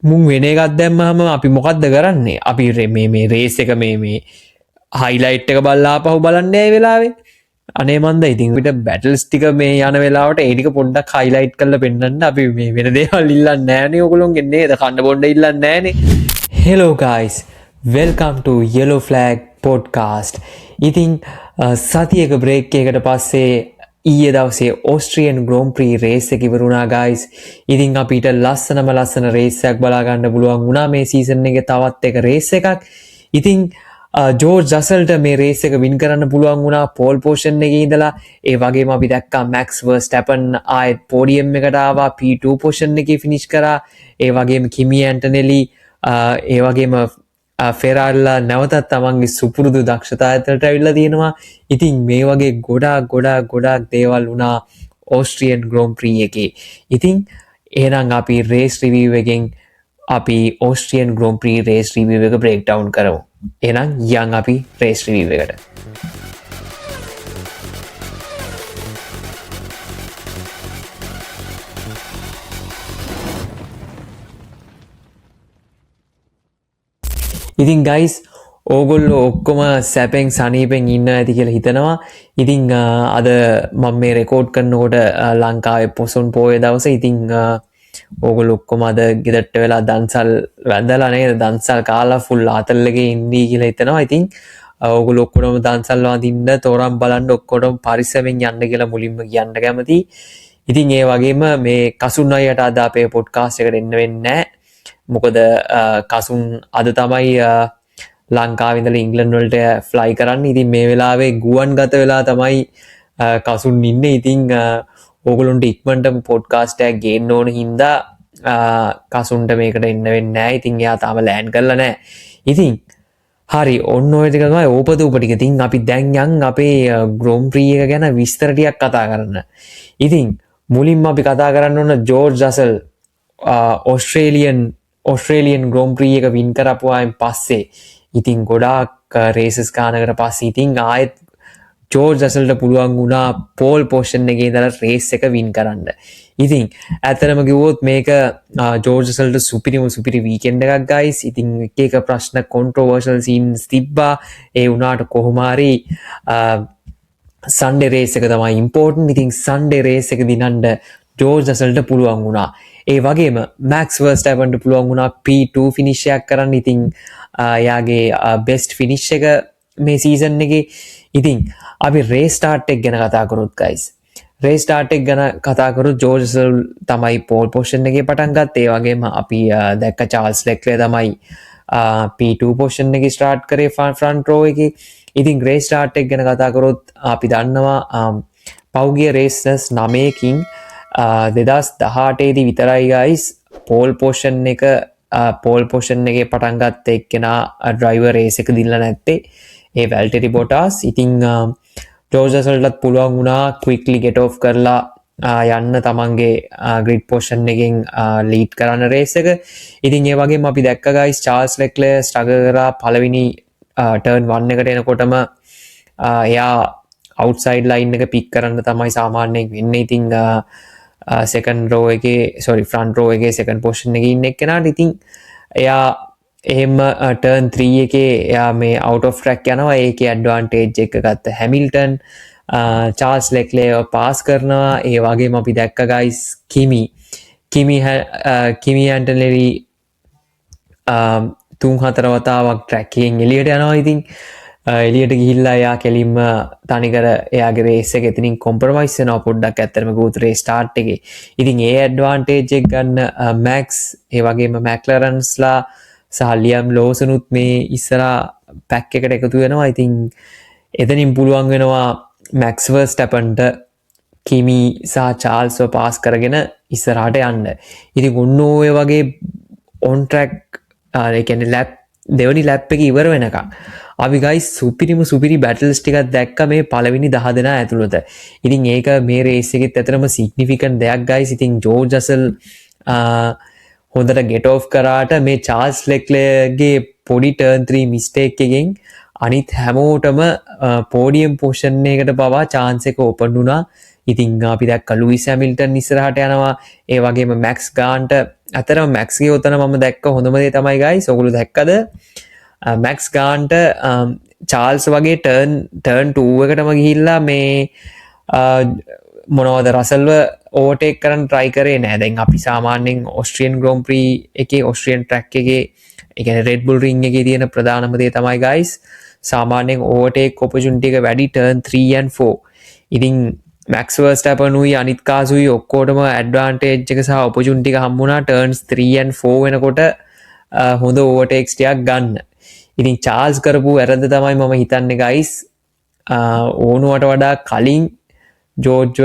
මුන් වෙන එකක් දැම්මහම අපි මොකක්ද කරන්නේ අපි මේ රේස් එක මේ හයිලයිට් එක බල්ලා පහු බලන්නේ වෙලාවේ අනේ මන්ද ඉතින් විට බැටල්ස් ටික මේ යන වෙලාවට ඒටික පොඩ්ඩක් හයිලයිට් කරලා පෙන්වන්න අපි මේ වෙන දේවල් ඉල්ලන්නේ නෑනේ ඔයගොල්ලෝගෙන් නේද කන්න බොන්න ඉල්ලන්නේ නෑනේ. Hello guys, welcome to Yellow Flag podcast. ඉතින් සතියක බ්‍රේක් එකකට පස්සේ ඊයේ දවසේ ඕස්ට්‍රියන් ග්‍රෝන් ප්‍රී රේස් එක ඉවරුණා guys. ඉතින් අපිට ලස්සන රේස් එකක් බලා ගන්න පුළුවන් වුණා මේ සීසන් එකේ තවත් එක රේස් එකක්. ඉතින් ජෝර්ජ් රසල්ට මේ රේස් එක වින් කරන්න පුළුවන් වුණා පෝල් පොසිෂන් එකේ ඉඳලා. ඒ වගේම අපි දැක්කා මැක්ස් වර්ස්ටැපන් ආයෙත් පෝඩියම් එකට ආවා P2 පොසිෂන් එකේ ෆිනිෂ් කරා. ඒ වගේම කිමි ඇන්ටනෙලි ඒ වගේම ෆෙරාල්ලා නැවතත් තමන්ගේ සුපුරුදු දක්ෂතා ඇතුළට ඇවිල්ලා තියෙනවා. ඉතින් මේ වගේ ගොඩාක් දේවල් වුණා ඕස්ට්‍රියන් ග්‍රෝන් ප්‍රී එකේ. ඉතින් එහෙනම් අපි රේස් රිවිව් එකෙන් අපි ඕස්ට්‍රියන් ග්‍රෝන් ප්‍රී රේස් රිවිව් එක බ්‍රේක් ඩවුන් කරමු. එහෙනම් යන් අපි රේස් රිවිව් එකට. ඉතින් ගයිස් ඕගොල්ලෝ ඔක්කොම සැපෙන් සනීපෙන් ඉන්න ඇති කියලා හිතනවා. ඉතින් අද මම මේ රෙකෝඩ් කරනකොට ලංකාවේ පොසොන් පෝය දවස. ඉතින් ඕගොල්ලෝ ඔක්කොම අද ගෙදරට වෙලා දන්සල් වැඳලා නේද දන්සල් කාලා ෆුල් ආතල්ලගේ ඉන්නේ කියලා හිතනවා. ඉතින් ඕගොල්ලෝ ඔක්කොම දන්සල් වඳින්න තෝරන් බලන්න ඔක්කොටම පරිස්සමෙන් යන්න කියලා මුලින්ම කියන්න කැමතියි. ඉතින් ඒ වගේම මේ කසුන් අයියට අද අපේ පොඩ්කාස්ට් එකට එන්න වෙන්නේ නැහැ. මොකද කසුන් අද තමයි ලංකාවිඳල ඉංගලන්ඩ් වලට ෆ්ලයි කරන්න. ඉතින් මේ වෙලාවේ ගුවන් ගත වෙලා තමයි කසුන් ඉන්නේ. ඉතින් ඕගොල්ලොන්ට ඉක්මනට පොඩ්කාස්ට් එකක් ගේන්න ඕන හින්දා කසුන්ට මේකට එන්න වෙන්නේ නැහැ. ඉතින් එයා තාම ලෑන්ඩ් කරලා නැහැ. ඉතින් හරි ඔන්න ඔය ටික තමයි ඕපදූප ටික. ඉතින් අපි දැන් යන් අපේ ග්‍රෝන් ප්‍රී එක ගැන විස්තර ටිකක් කතා කරන්න. ඉතින් මුලින්ම අපි කතා කරන්න ඕන ජෝර්ජ් රසල් ඔස්ට්‍රේලියන් ග්‍රෝන් ප්‍රී එක වින් කරපුවායින් පස්සේ ඉතින් ගොඩාක් රේසස් ගානකට පස්සේ ඉතින් ආයෙත් ජෝර්ජ් රසල්ට පුළුවන් වුණා පෝල් පොසිෂන් එකේ ඉඳලා රේස් එක වින් කරන්න. ඉතින් ඇත්තටම කිව්වොත් මේක ජෝර්ජ් රසල්ට සුපිරි වීකෙන්ඩ් එකක් ගයිස්. ඉතින් එක ප්‍රශ්න කොන්ට්‍රෝවර්ෂල් සීන්ස් තිබ්බා. ඒ වුණාට කොහොම හරි සන්ඩේ රේස් එක තමයි ඉම්පෝර්ටන්ට්. ඉතින් සන්ඩේ රේස් එක දිනන්න ජෝර්ජ් රසල්ට පුළුවන් වුණා. ඒ වගේම මැක්ස් වර්ස්ටැපන්ට පුළුවන් වුණා P2 ෆිනිෂ් එකක් කරන්න. ඉතින් එයාගේ බෙස්ට් ෆිනිෂ් එක මේ සීසන් එකේ. ඉතින් අපි රේස් ස්ටාර්ට් එක ගැන කතා කරොත් guys. රේස් ස්ටාර්ට් එක ගැන කතා කරොත් ජෝර්ජ් රසල් තමයි පෝල් පොසිෂන් එකේ පටන් ගත්තේ. ඒ වගේම අපි දැක්ක චාල්ස් ලෙක්ලර් තමයි P2 පොසිෂන් එකේ ස්ටාර්ට් කරේ ෆ්‍රන්ට් රෝ එකේ. ඉතින් රේස් ස්ටාර්ට් එක ගැන කතා කරොත් අපි දන්නවා පෞගිය රේසස් 9කින් 2018 විතරයි ගයිස් පෝල් පොසිෂන් එකේ පටන් ගත්ත එක්කෙනා ඩ්‍රයිවර් රේස් එක දිනලා නැත්තේ. ඒ වැල්ටරි බොටාස්. ඉතින් ජෝර්ජ් රසල්ටත් පුළුවන් වුණා ක්වික්ලි ගෙට් ඔෆ් කරලා යන්න තමන්ගේ ග්‍රිඩ් පොසිෂන් එකෙන් ලීඩ් කරන්න රේස් එක. ඉතින් ඒ වගේම අපි දැක්ක ගයිස් චාල්ස් ලෙක්ලර් ස්ට්‍රගල් කරා පළවෙනි ටර්න් 1 එකට එනකොටම එයා අවුට්සයිඩ් ලයින් එක පික් කරන්න තමයි සාමාන්‍යයෙන් වෙන්නේ. ඉතින් සෙකන්ඩ් රෝ එකේ ෆ්‍රන්ට් රෝ එකේ සෙකන්ඩ් පොසිෂන් එකේ ඉන්න එක්කෙනාට ඉතින් එයා එහෙම ටර්න් 3 එකේ එයා මේ අවුට් ඔෆ් ට්‍රැක් යනවා. ඒකේ ඇඩ්වාන්ටේජ් එක ගත්ත හැමිල්ටන් චාල්ස් ලෙක්ලර් පාස් කරනවා. ඒ වගේම අපි දැක්ක ගයිස් කිමි ඇන්ටනෙලි 3-4 වතාවක් ට්‍රැක් එකෙන් එළියට යනවා. ඉතින් එළියට ගිහිල්ලා එයා කෙලින්ම තනිකර එයාගේ රේස් එක එතනින් කොම්ප්‍රොමයිස් වෙනවා පොඩ්ඩක් ඇත්තටම ගෝත් රේස් ස්ටාර්ට් එකේ. ඉතින් ඒ ඇඩ්වාන්ටේජ් එක ගන්න මැක්ස් ඒ වගේම මැක්ලරන්ස්ලා සහ ලියම් ලෝසනුත් මේ ඉස්සරහා පැක් එකට එකතු වෙනවා. ඉතින් එතනින් පුළුවන් වෙනවා මැක්ස් වර්ස්ටැපන්ට කිමි සහ චාල්ස්ව පාස් කරගෙන ඉස්සරහට යන්න. ඉතින් ඔන්න ඔය වගේ ඔන් ට්‍රැක් ඒ කියන්නේ ලැප් දෙවනි ලැප් එක ඉවර වෙනකම් අපි ගයිස් සුපිරි බැටල්ස් ටිකක් දැක්ක මේ පළවෙනි 10 දෙනා ඇතුළත. ඉතින් ඒක මේ රේස් එකෙත් ඇතරම සිග්නිෆිකන්ට් දෙයක් ගයිස්. ඉතින් ජෝර්ජ් රසල් හොඳට ගෙට් ඔෆ් කරාට මේ චාල්ස් ලෙක්ලර්ගේ පොඩි ටර්න් 3 මිස්ටේක් එකෙන් අනිත් හැමෝටම පෝඩියම් පොසිෂන් එකකට පවා chance එක ඕපන් වුණා. ඉතින් අපි දැක්ක ලුයිස් හැමිල්ටන් ඉස්සරහට යනවා. ඒ වගේම මැක්ස් ගාන්ට අතරම මැක්ස්ගේ ඔතන මම දැක්ක හොඳම දේ තමයි guys ඔගොල්ලෝ දැක්කද මැක්ස් ගාන්ට චාල්ස් වගේ ටර්න් 2 එකටම ගිහිල්ලා මේ මොනවද රසල්ව ඕටෙක් කරන්න ට්‍රයි කරේ නෑ දැන් අපි සාමාන්‍යයෙන් ඔස්ට්‍රියන් ග්‍රෝම් ප්‍රී එකේ ඔස්ට්‍රියන් ට්‍රැක් එකේ ඒ කියන්නේ රෙඩ් බුල් රින් එකේ තියෙන ප්‍රධානම දේ තමයි guys සාමාන්‍යයෙන් ඕවර්ටේක් ඔපචුනිටි එක වැඩි ටර්න් 3 and 4 ඉතින් මැක්ස් වර්ස්ටැපන් උයි අනිත් කාසුයි ඔක්කොටම ඇඩ්වාන්ටේජ් එක සහ ඔපචුනිටි එක හම්බුණා ටර්න්ස් 3 and 4 වෙනකොට හොඳ ඕවර්ටේක්ස් ටිකක් ගන්න ඉතින් චාල්ස් කරපු වැරද්ද තමයි මම හිතන්නේ guys ඕනුවට වඩා කලින් ජෝර්ජ්ව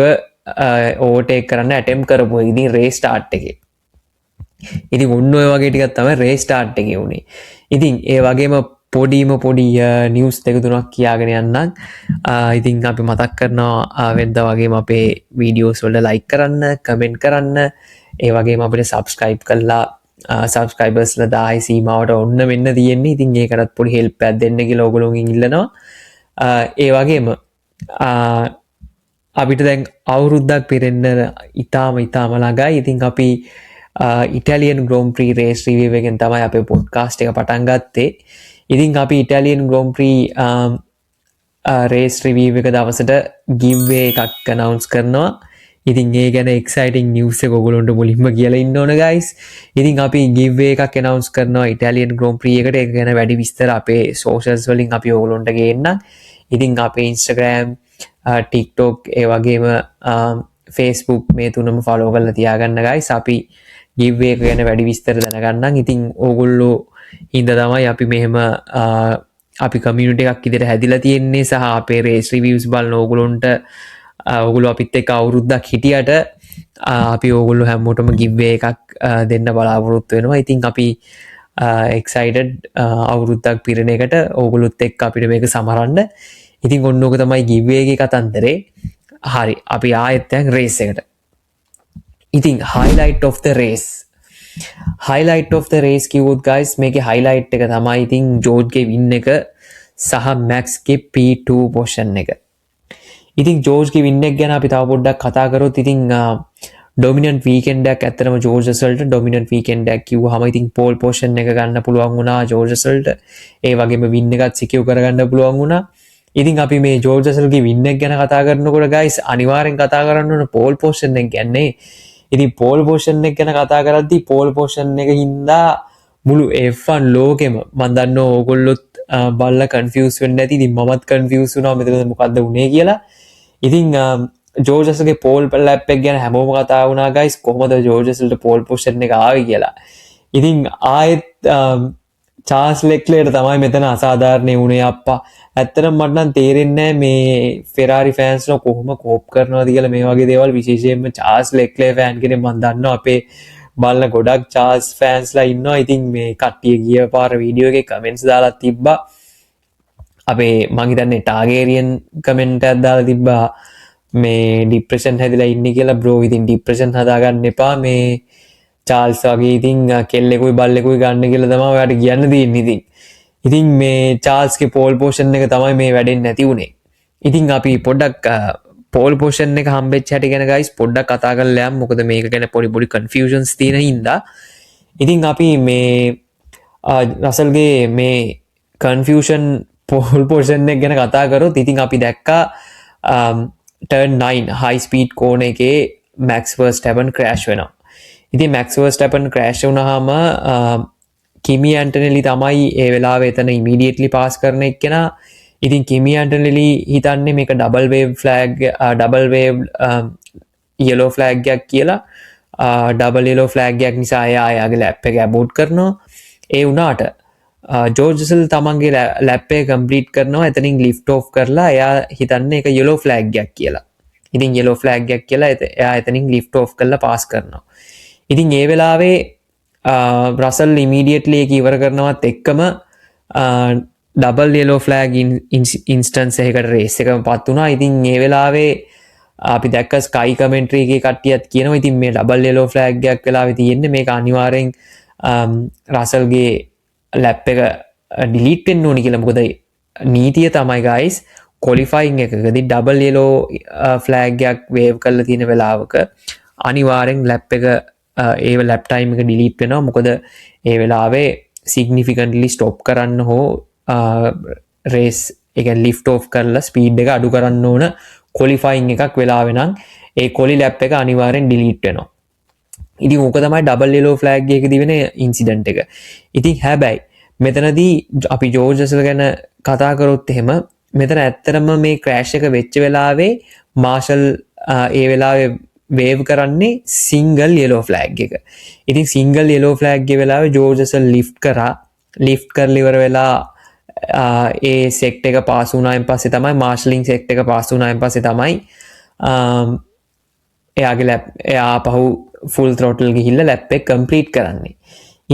ඕවර්ටේක් කරන්න ඇටෙම් කරපු ඉතින් රේස් ස්ටාර්ට් එකේ ඉතින් ඔන්න ඔය වගේ ටිකක් තමයි රේස් ස්ටාර්ට් එකේ උනේ ඉතින් ඒ වගේම පොඩි නිවස් දෙක තුනක් කියාගෙන යන්නම් ඉතින් අපි මතක් කරනවා වෙනදා වගේම අපේ වීඩියෝස් වලට ලයික් කරන්න කමෙන්ට් කරන්න ඒ වගේම අපිට සබ්ස්ක්‍රයිබ් කරලා සබස්ක්‍රයිබර්ස්ලා 10 සීමාවට ඔන්න වෙන්න තියෙන්නේ ඉතින් ඒකටත් පොඩි හෙල්ප් එකක් දෙන්න කියලා ඕගොල්ලෝගෙන් ඉල්ලනවා ඒ වගේම අපිට දැන් අවුරුද්දක් පිරෙන්න ඉතාම ළඟයි ඉතින් අපි ඉටලියන් ග්‍රෝම් ප්‍රී රේස් රිවිව් එකෙන් තමයි අපේ පොඩ්කාස්ට් එක පටන් ගත්තේ ඉතින් අපි ඉටලියන් ග්‍රෝම් ප්‍රී රේස් රිවිව් එක දවසට ගිව්වේ එකක් අනවුන්ස් කරනවා ඉතින් ඒ ගැන එක්සයිටිං නිවස් එක ඔයගොල්ලන්ට මුලින්ම කියලා ඉන්න ඕන guys. ඉතින් අපි giveaway එකක් announce කරනවා Italian Grand Prix එකට. ඒක ගැන වැඩි විස්තර අපේ socials වලින් අපි ඔයගොල්ලන්ට ගේන්නම්. ඉතින් අපේ Instagram, TikTok ඒ වගේම Facebook මේ තුනම follow කරලා තියාගන්න guys. අපි giveaway එක ගැන වැඩි විස්තර දැනගන්නම්. ඉතින් ඕගොල්ලෝ හින්දා තමයි අපි මෙහෙම අපි community එකක් විදිහට හැදිලා තියෙන්නේ සහ අපේ race reviews බලන ඕගොල්ලන්ට ඔගොල්ලෝ අපිත් එක්ක අවුරුද්දක් හිටියට අපි ඕගොල්ලෝ හැමෝටම giveaway එකක් දෙන්න බලාපොරොත්තු වෙනවා. ඉතින් අපි excited අවුරුද්දක් පිරෙන එකට ඕගොල්ලොත් එක්ක අපිට මේක සමරන්න. ඉතින් ඔන්න ඕක තමයි giveaway එකේ කතන්දරේ. හරි අපි ආයෙත් දැන් race එකට. ඉතින් highlight of the race. highlight of the race කිව්වොත් guys මේකේ highlight එක තමයි ඉතින් ජෝර්ජ්ගේ win එක සහ මැක්ස්ගේ P2 position එක. ඉතින් ජෝර්ජ්ගේ win එක ගැන අපි තව පොඩ්ඩක් කතා කරොත් ඉතින් dominant weekend එකක් ඇත්තටම ජෝර්ජ් රසල්ට dominant weekend එකක් කිව්වහම ඉතින් pole position එක ගන්න පුළුවන් වුණා ජෝර්ජ් රසල්ට. ඒ වගේම win එකත් secure කරගන්න පුළුවන් වුණා. ඉතින් අපි මේ ජෝර්ජ් රසල්ගේ win එක ගැන කතා කරනකොට guys අනිවාර්යෙන් කතා කරන්න ඕන pole position එක ගැන. ඉතින් pole position එක ගැන කතා කරද්දී pole position එක හින්දා මුළු F1 ලෝකෙම මම දන්නවා ඕගොල්ලොත් බලලා confuse වෙන්න ඇති. ඉතින් මමත් confuse වුණා මෙතන මොකද්ද වුනේ කියලා. ඉතින් ජෝර්ජ් රසල්ගේ pole lap එක ගැන හැමෝම කතා වුණා guys කොහොමද ජෝර්ජ් රසල්ට pole position එක ආවේ කියලා. ඉතින් ආයෙත් චාර්ල්ස් ලෙක්ලර්ට තමයි මෙතන අසාධාරණේ වුණේ අප්පා. ඇත්තටම මට නම් තේරෙන්නේ නැහැ මේ ෆෙරාරි ෆෑන්ස්ලා කොහොම කෝප් කරනවද කියලා මේ වගේ දේවල්. විශේෂයෙන්ම චාර්ල්ස් ලෙක්ලර් ෆෑන් කෙනෙක් මම දන්නවා අපේ බලන ගොඩක් චාර්ල්ස් ෆෑන්ස්ලා ඉන්නවා. ඉතින් මේ කට්ටිය ගිය පාර වීඩියෝ එකේ කමෙන්ට්ස් දාලා තිබ්බා. අපේ මං හිතන්නේ ටාගේරියන් කමෙන්ට් එකක් දාලා තිබ්බා මේ ડિප්‍රෙෂන් හැදිලා ඉන්නේ කියලා. බ්‍රෝ ඉතින් ડિප්‍රෙෂන් හදාගන්න එපා. මේ චාර්ල්ස් වගේ ඉතින් කෙල්ලෙකුයි බල්ලෙකුයි ගන්න කියලා තමයි ඔයාලට කියන්න තියෙන්නේ. ඉතින් මේ චාර්ල්ස්ගේ පෝල් පොසිෂන් එක තමයි මේ වැඩෙන්නේ නැති උනේ. ඉතින් අපි පොඩ්ඩක් පෝල් පොසිෂන් එක හම්බෙච්ච හැටි ගැන guys පොඩ්ඩක් කතා කරලා යමු. මොකද මේක ගැන පොඩි කන්ෆියුෂන්ස් තියෙන හින්දා. ඉතින් අපි මේ රසල්ගේ මේ කන්ෆියුෂන් පෝල් පොසිෂන් එක ගැන කතා කරොත් ඉතින් අපි දැක්කා turn 9 high speed corner එකේ Max Verstappen crash වෙනවා. ඉතින් Max Verstappen crash වුණාම කිමි ඇන්ටනෙලි තමයි ඒ වෙලාවේ එතන immediately pass කරන එක්කෙනා. ඉතින් කිමි ඇන්ටනෙලි හිතන්නේ මේක double wave yellow flag එකක් කියලා. double yellow flag එකක් නිසා එයාගේ lap එක abort කරනවා. ඒ වුණාට ජෝර්ජ් රසල් තමන්ගේ ලැප් එක කම්ප්ලීට් කරනවා. එතනින් ලිෆ්ට් ඔෆ් කරලා එයා හිතන්නේ ඒක yellow flag එකක් කියලා. ඉතින් yellow flag එකක් කියලා එයා එතනින් ලිෆ්ට් ඔෆ් කරලා පාස් කරනවා. ඉතින් ඒ වෙලාවේ රසල් ඉමීඩියට්ලි ඒක ඉවර කරනවත් එක්කම ඩබල් yellow flag ඉන්ස්ටන්ස් එකකට රේස් එකම පත් වුණා. ඉතින් ඒ වෙලාවේ අපි දැක්ක ස්කයි කමෙන්ටරි එකේ කට්ටියත් කියනවා ඉතින් මේ ඩබල් yellow flag එකක් වෙලාවේ තියෙන්නේ මේක අනිවාර්යෙන් රසල්ගේ ලැප් එක ඩිලීට් වෙන්න ඕනි කියලා. මොකද නීතිය තමයි guys qualifying එකකදී double yellow flag එකක් wave කරලා තියෙන වෙලාවක අනිවාර්යෙන් ලැප් එක ඒ ලැප් ටයිම් එක ඩිලීට් වෙනවා. මොකද ඒ වෙලාවේ සිග්නිෆිකන්ට්ලි ස්ටොප් කරන්න හෝ රේස් එක ලිෆ්ට් ඕෆ් කරලා ස්පීඩ් එක අඩු කරන්න ඕන කොලිෆයින් එකක් වෙලාවෙ නම් ඒ කොලි ලැප් එක අනිවාර්යෙන් ඩිලීට් වෙනවා. ඉතින් ඕක තමයි ඩබල් යෙලෝ ෆ්ලෑග් එකේදී වෙන ඉන්සිඩන්ට් එක. ඉතින් හැබැයි මෙතනදී අපි ජෝර්ජ් රසල් ගැන කතා කරොත් එහෙම මෙතන ඇත්තරම මේ ක්‍රෑෂ් එක වෙච්ච වෙලාවේ මාෂල් ඒ වෙලාවේ වේව් කරන්නේ සිංගල් යෙලෝ ෆ්ලෑග් එක. ඉතින් සිංගල් යෙලෝ ෆ්ලෑග් ගේ වෙලාවේ ජෝර්ජ් රසල් ලිෆ්ට් කරලා ඉවර වෙලා ඒ සෙක්ට් එක පාස් වුණායින් පස්සේ තමයි මාර්ෂලින් සෙක්ට් එක පාස් වුණායින් පස්සේ තමයි එයා පහු ෆුල් ත්‍රොටල් ගිහිල්ලා ලැප් එක කම්ප්ලීට් කරන්නේ.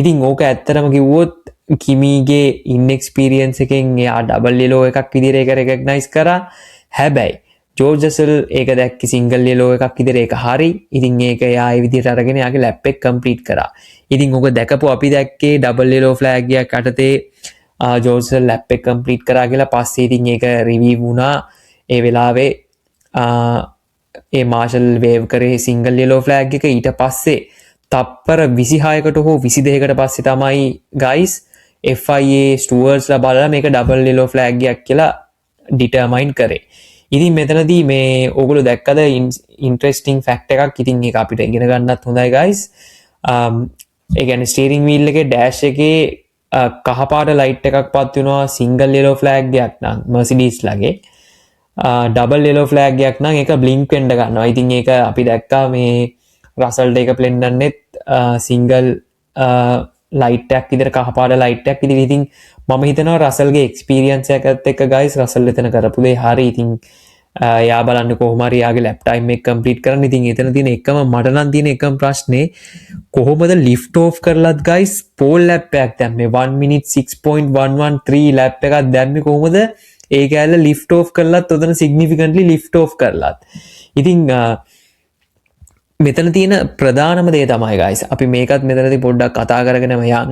ඉතින් ඕක ඇත්තටම කිව්වොත් කිමීගේ ඉන්එක්ස්පීරියන්ස් එකෙන් එයා ඩබල් යෙලෝ එකක් විදිහට ඒක රෙකග්නයිස් කරා. හැබැයි ජෝර්ජ් රසල් ඒක දැක්ක සිංගල් යෙලෝ එකක් විදිහට ඒක හරි. ඉතින් ඒක එයා ඒ විදිහට අරගෙන එයාගේ ලැප් එක කම්ප්ලීට් කරා. ඉතින් ඕක දැකපු අපි දැක්කේ ඩබල් යෙලෝ ෆ්ලෑග් එකක් යටතේ ජෝර්ජ් රසල් ලැප් එක කම්ප්ලීට් කරා කියලා. පස්සේ ඉතින් ඒක රිවීව් වුණා. ඒ වෙලාවේ ඒ මාර්ෂල් වේව් කරේ සිංගල් යෙලෝ ෆ්ලෑග් එක. ඊට පස්සේ තප්පර 26කට හෝ 22කට පස්සේ තමයි ගයිස් FIA ස්ටුවර්ඩ්ස්ලා බලලා මේක ඩබල් යෙලෝ ෆ්ලෑග් එකක් කියලා ඩිටර්මයින් කරේ. ඉතින් මෙතනදී මේ ඕගොල්ලෝ දැක්කද ඉන්ට්‍රෙස්ටිං ෆැක්ට් එකක්. ඉතින් ඒක අපිට ඉගෙන ගන්නත් හොඳයි ගයිස්. ඒ කියන්නේ ස්ටියරින් වීල් එකේ ඩෑෂ් එකේ කහපාට ලයිට් එකක් පත් වෙනවා සිංගල් යෙලෝ ෆ්ලෑග් එකක් නම් මර්සිඩීස් ලගේ. ඩබල් යෙලෝ ෆ්ලෑග් එකක් නම් ඒක බ්ලින්ක් වෙන්න ගන්නවා. ඉතින් ඒක අපි දැක්කා මේ රසල්ට එක ප්ලෙන්ඩන්නෙත් සිංගල් ලයිට් එකක් විදිහට කහපාට ලයිට් එකක් විදිහට. ඉතින් මම හිතනවා රසල්ගේ එක්ස්පීරියන්ස් එකත් එක්ක ගයිස් රසල් එතන කරපු දේ හරි. ඉතින් යා බලන්න කොහොම හරි යාගේ ලැප් ටයිම් එක කම්ප්ලීට් කරන්න. ඉතින් එතන තියෙන එකම මට නම් තියෙන එකම ප්‍රශ්නේ කොහොමද ලිෆ්ට් ඕෆ් කරලත් ගයිස් පෝල් ලැප් එකක් දැම්මේ 1 minute 6.113 ලැප් එකක් දැම්මේ කොහොමද ඒ කැල්ල ලිෆ්ට් ඕෆ් කරලත් ඔතන සිග්නිෆිකන්ට්ලි ලිෆ්ට් ඕෆ් කරලත්. ඉතින් මෙතන තියෙන ප්‍රධානම දේ තමයි ගයිස් අපි මේකත් මෙතනදී පොඩ්ඩක් කතා කරගෙනම යන්.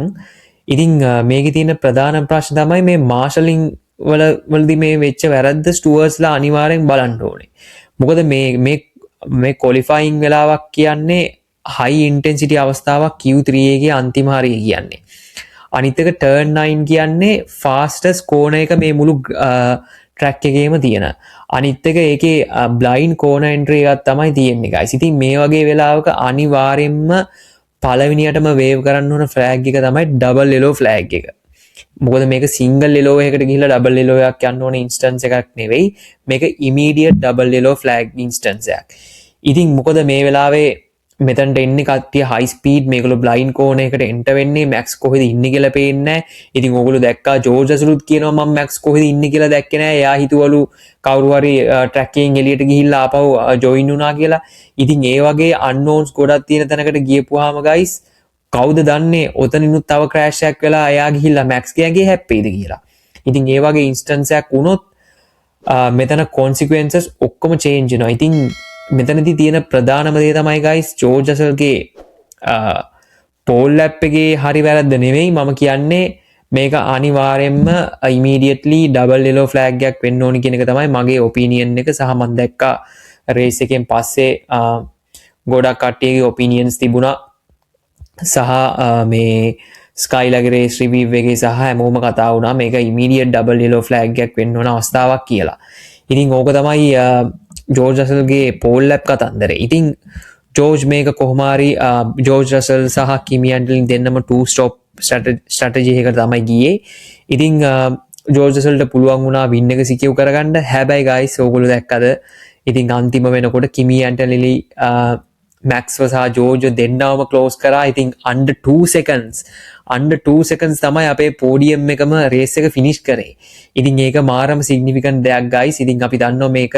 ඉතින් මේකේ තියෙන ප්‍රධාන ප්‍රශ්න තමයි මේ මාර්ෂලින් වලදී මේ වෙච්ච වැරද්ද ස්ටුවර්ඩ්ස්ලා අනිවාර්යෙන් බලන්න ඕනේ. මොකද මේ ක්වොලිෆයින් වෙලාවක් කියන්නේ හයි ඉන්ටෙන්සිටි අවස්ථාවක් Q3 එකේ අන්තිම හරිය කියන්නේ. අනිත් එක ටර්න් 9 කියන්නේ ෆාස්ටස් කෝන එක මේ මුළු ට්‍රැක් එකේම තියෙන. අනිත් එක ඒකේ බ්ලයින්ඩ් කෝන එන්ට්‍රි එකක් තමයි තියෙන්නේ guys. ඉතින් මේ වගේ වෙලාවක අනිවාර්යෙන්ම පළවෙනියටම වේව් කරන්න ඕන ෆ්ලෑග් එක තමයි ඩබල් යෙලෝ ෆ්ලෑග් එක. මොකද මේක සිංගල් යෙලෝ එකකට ගිහිල්ලා ඩබල් යෙලෝ එකක් යන්න ඕන ඉන්ස්ටන්ස් එකක් නෙවෙයි. මේක ඉමීඩියට් ඩබල් යෙලෝ ෆ්ලෑග් ඉන්ස්ටන්ස් එකක්. ඉතින් මොකද මේ වෙලාවේ මෙතන්ට එන්නේ කට්ටිය හයි ස්පීඩ් මේගොල්ලෝ බ්ලයින්ඩ් කෝන එකට එන්ටර් වෙන්නේ මැක්ස් කොහෙද ඉන්නේ කියලා පේන්නේ නැහැ. ඉතින් ඕගොල්ලෝ දැක්කා ජෝර්ජ් රසලුත් කියනවා මම මැක්ස් කොහෙද ඉන්නේ කියලා දැක්කේ නැහැ. එයා හිතුවලු කවුරු හරි ට්‍රැක් එකෙන් එළියට ගිහිල්ලා ආපහු ජොයින් වුණා කියලා. ඉතින් ඒ වගේ අන්නෝන්ස් ගොඩක් තියෙන තැනකට ගියපුවාම ගයිස් කවුද දන්නේ ඔතනිනුත් තව ක්‍රෑෂ් එකක් වෙලා එයා ගිහිල්ලා මැක්ස් ගෑගේ හැප්පෙයිද කියලා. ඉතින් ඒ වගේ ඉන්ස්ටන්ස් එකක් වුණොත් මෙතන කොන්සික්වෙන්සස් ඔක්කොම චේන්ජ් වෙනවා. ඉතින් මෙතනදී තියෙන ප්‍රධානම දේ තමයි ගයිස් ජෝර්ජ් රසල්ගේ පෝල් ලැප් එකේ හරි වැරද්ද නෙවෙයි. මම කියන්නේ මේක අනිවාර්යෙන්ම ඉමීඩියට්ලි ඩබල් යෙලෝ ෆ්ලෑග් එකක් වෙන්න ඕනි කියන එක තමයි මගේ ඔපිනියන් එක. සහ මම දැක්කා රේස් එකෙන් පස්සේ ගොඩක් කට්ටියගේ ඔපිනියන්ස් තිබුණා. සහ මේ ස්කයිලගේ රේස් රිවිව් එකේ සහ හැමෝම කතා වුණා මේක ඉමීඩියට් ඩබල් යෙලෝ ෆ්ලෑග් එකක් වෙන්න ඕන අවස්ථාවක් කියලා. ඉතින් ඕක තමයි ජෝර්ජ් රසල්ගේ පෝල් ලැප් කතන්දරේ. ඉතින් ජෝර්ජ් මේක කොහොම හරි ජෝර්ජ් රසල් සහ කිමි ඇන්ඩලින් දෙන්නම 2 ස්ටොප් ස්ට්‍රැටජි එකකට තමයි ගියේ. ඉතින් ජෝර්ජ් රසල්ට පුළුවන් වුණා වින් එක සිකියර් කරගන්න. හැබැයි ගයිස් ඕගොල්ලෝ දැක්කද ඉතින් අන්තිම වෙනකොට කිමි ඇන්ඩලි මැක්ස්ව සහ ජෝර්ජ් දෙන්නවම ක්ලෝස් කරා. ඉතින් under 2 seconds තමයි අපේ පෝඩියම් එකම රේස් එක ෆිනිෂ් කරේ. ඉතින් ඒක මාරම සිග්නිෆිකන්ට් දෙයක් ගයිස්. ඉතින් අපි දන්නවා මේක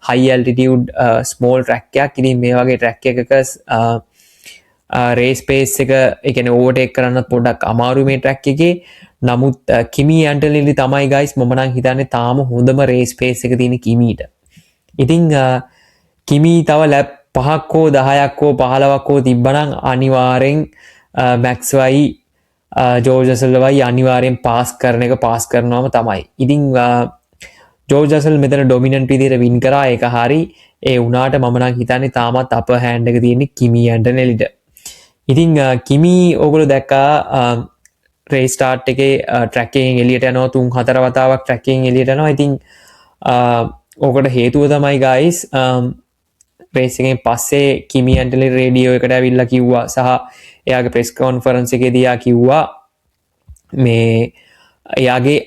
high altitude small track එකක්. ඉතින් මේ වගේ track එකක race pace එක ඒ කියන්නේ overtake කරන්නත් පොඩ්ඩක් අමාරු මේ track එකේ. නමුත් කිමි ඇන්ටලිලි තමයි guys මම නම් හිතන්නේ තාම හොඳම race pace එක තියෙන කිමීට. ඉතින් කිමි තව ලැප් 5ක් හෝ 10ක් හෝ 15ක් හෝ තිබ්බනම් අනිවාර්යෙන් මැක්ස් වයි ජෝර්ජ් රසල් වයි අනිවාර්යෙන් පාස් කරනවම තමයි. ඉතින් ජෝර්ජ් රසල් මෙතන ඩොමිනන්ට් විදිහට වින් කරා ඒක හරි. ඒ වුණාට මම නම් හිතන්නේ තාමත් අපර් හෑන්ඩ් එක තියෙන්නේ කිමි ඇන්ටනෙලිට. ඉතින් කිමි ඔගොල්ලෝ දැක්කා රේස්ටාර්ට් එකේ ට්‍රැක්කෙන් එලියට යනවා 3-4 වතාවක් ට්‍රැක්කෙන් එලියට යනවා. ඉතින් ඕකට හේතුව තමයි ගයිස් රේස් එකෙන් පස්සේ කිමි ඇන්ටලි රේඩියෝ එකට ඇවිල්ලා කිව්වා සහ එයාගේ ප්‍රෙස් කොන්ෆරන්ස් එකේදී එයා කිව්වා මේ එයාගේ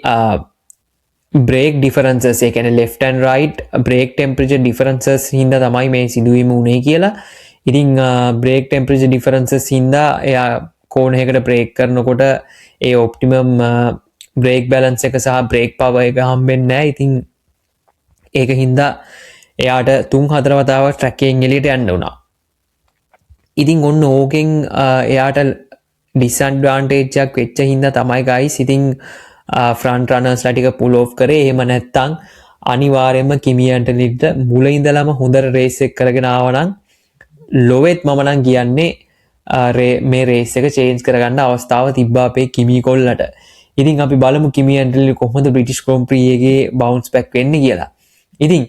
බ්‍රේක් ඩිෆරන්සස් ඒ කියන්නේ left and right brake temperature differences හින්දා තමයි මේ සිදුවීම උනේ කියලා. ඉතින් බ්‍රේක් ටෙම්පරේචර් ඩිෆරන්සස් හින්දා එයා කෝණයකට බ්‍රේක් කරනකොට ඒ ඔප්ටිමම් බ්‍රේක් බැලන්ස් එක සහ බ්‍රේක් පවර් එක හම්බෙන්නේ නැහැ. ඉතින් ඒක හින්දා එයාට 3-4 වතාවක් ට්‍රැක් එකෙන් එළියට යන්න වුණා. ඉතින් ඔන්න ඕකෙන් එයාට ඩිස්ඇඩ්වාන්ටේජ් එකක් වෙච්ච හින්දා තමයි ගයිස් ඉතින් ෆ්‍රන්ට් රනර්ස්ලා ටික පුල් ඕෆ් කරේ. එහෙම නැත්තම් අනිවාර්යයෙන්ම කිමි ඇන්ටලිට මුල ඉඳලම හොඳට රේස් එක කරගෙන ආවනම් ලොවෙත් මම නම් කියන්නේ මේ රේස් එක චේන්ජ් කරගන්න අවස්ථාව තිබ්බා අපේ කිමි කොල්ලට. ඉතින් අපි බලමු කිමි ඇන්ටලි කොහොමද බ්‍රිටිෂ් ග්‍රෑන්ඩ් ප්‍රී එකේ බවුන්ස් බෑක් වෙන්නේ කියලා. ඉතින්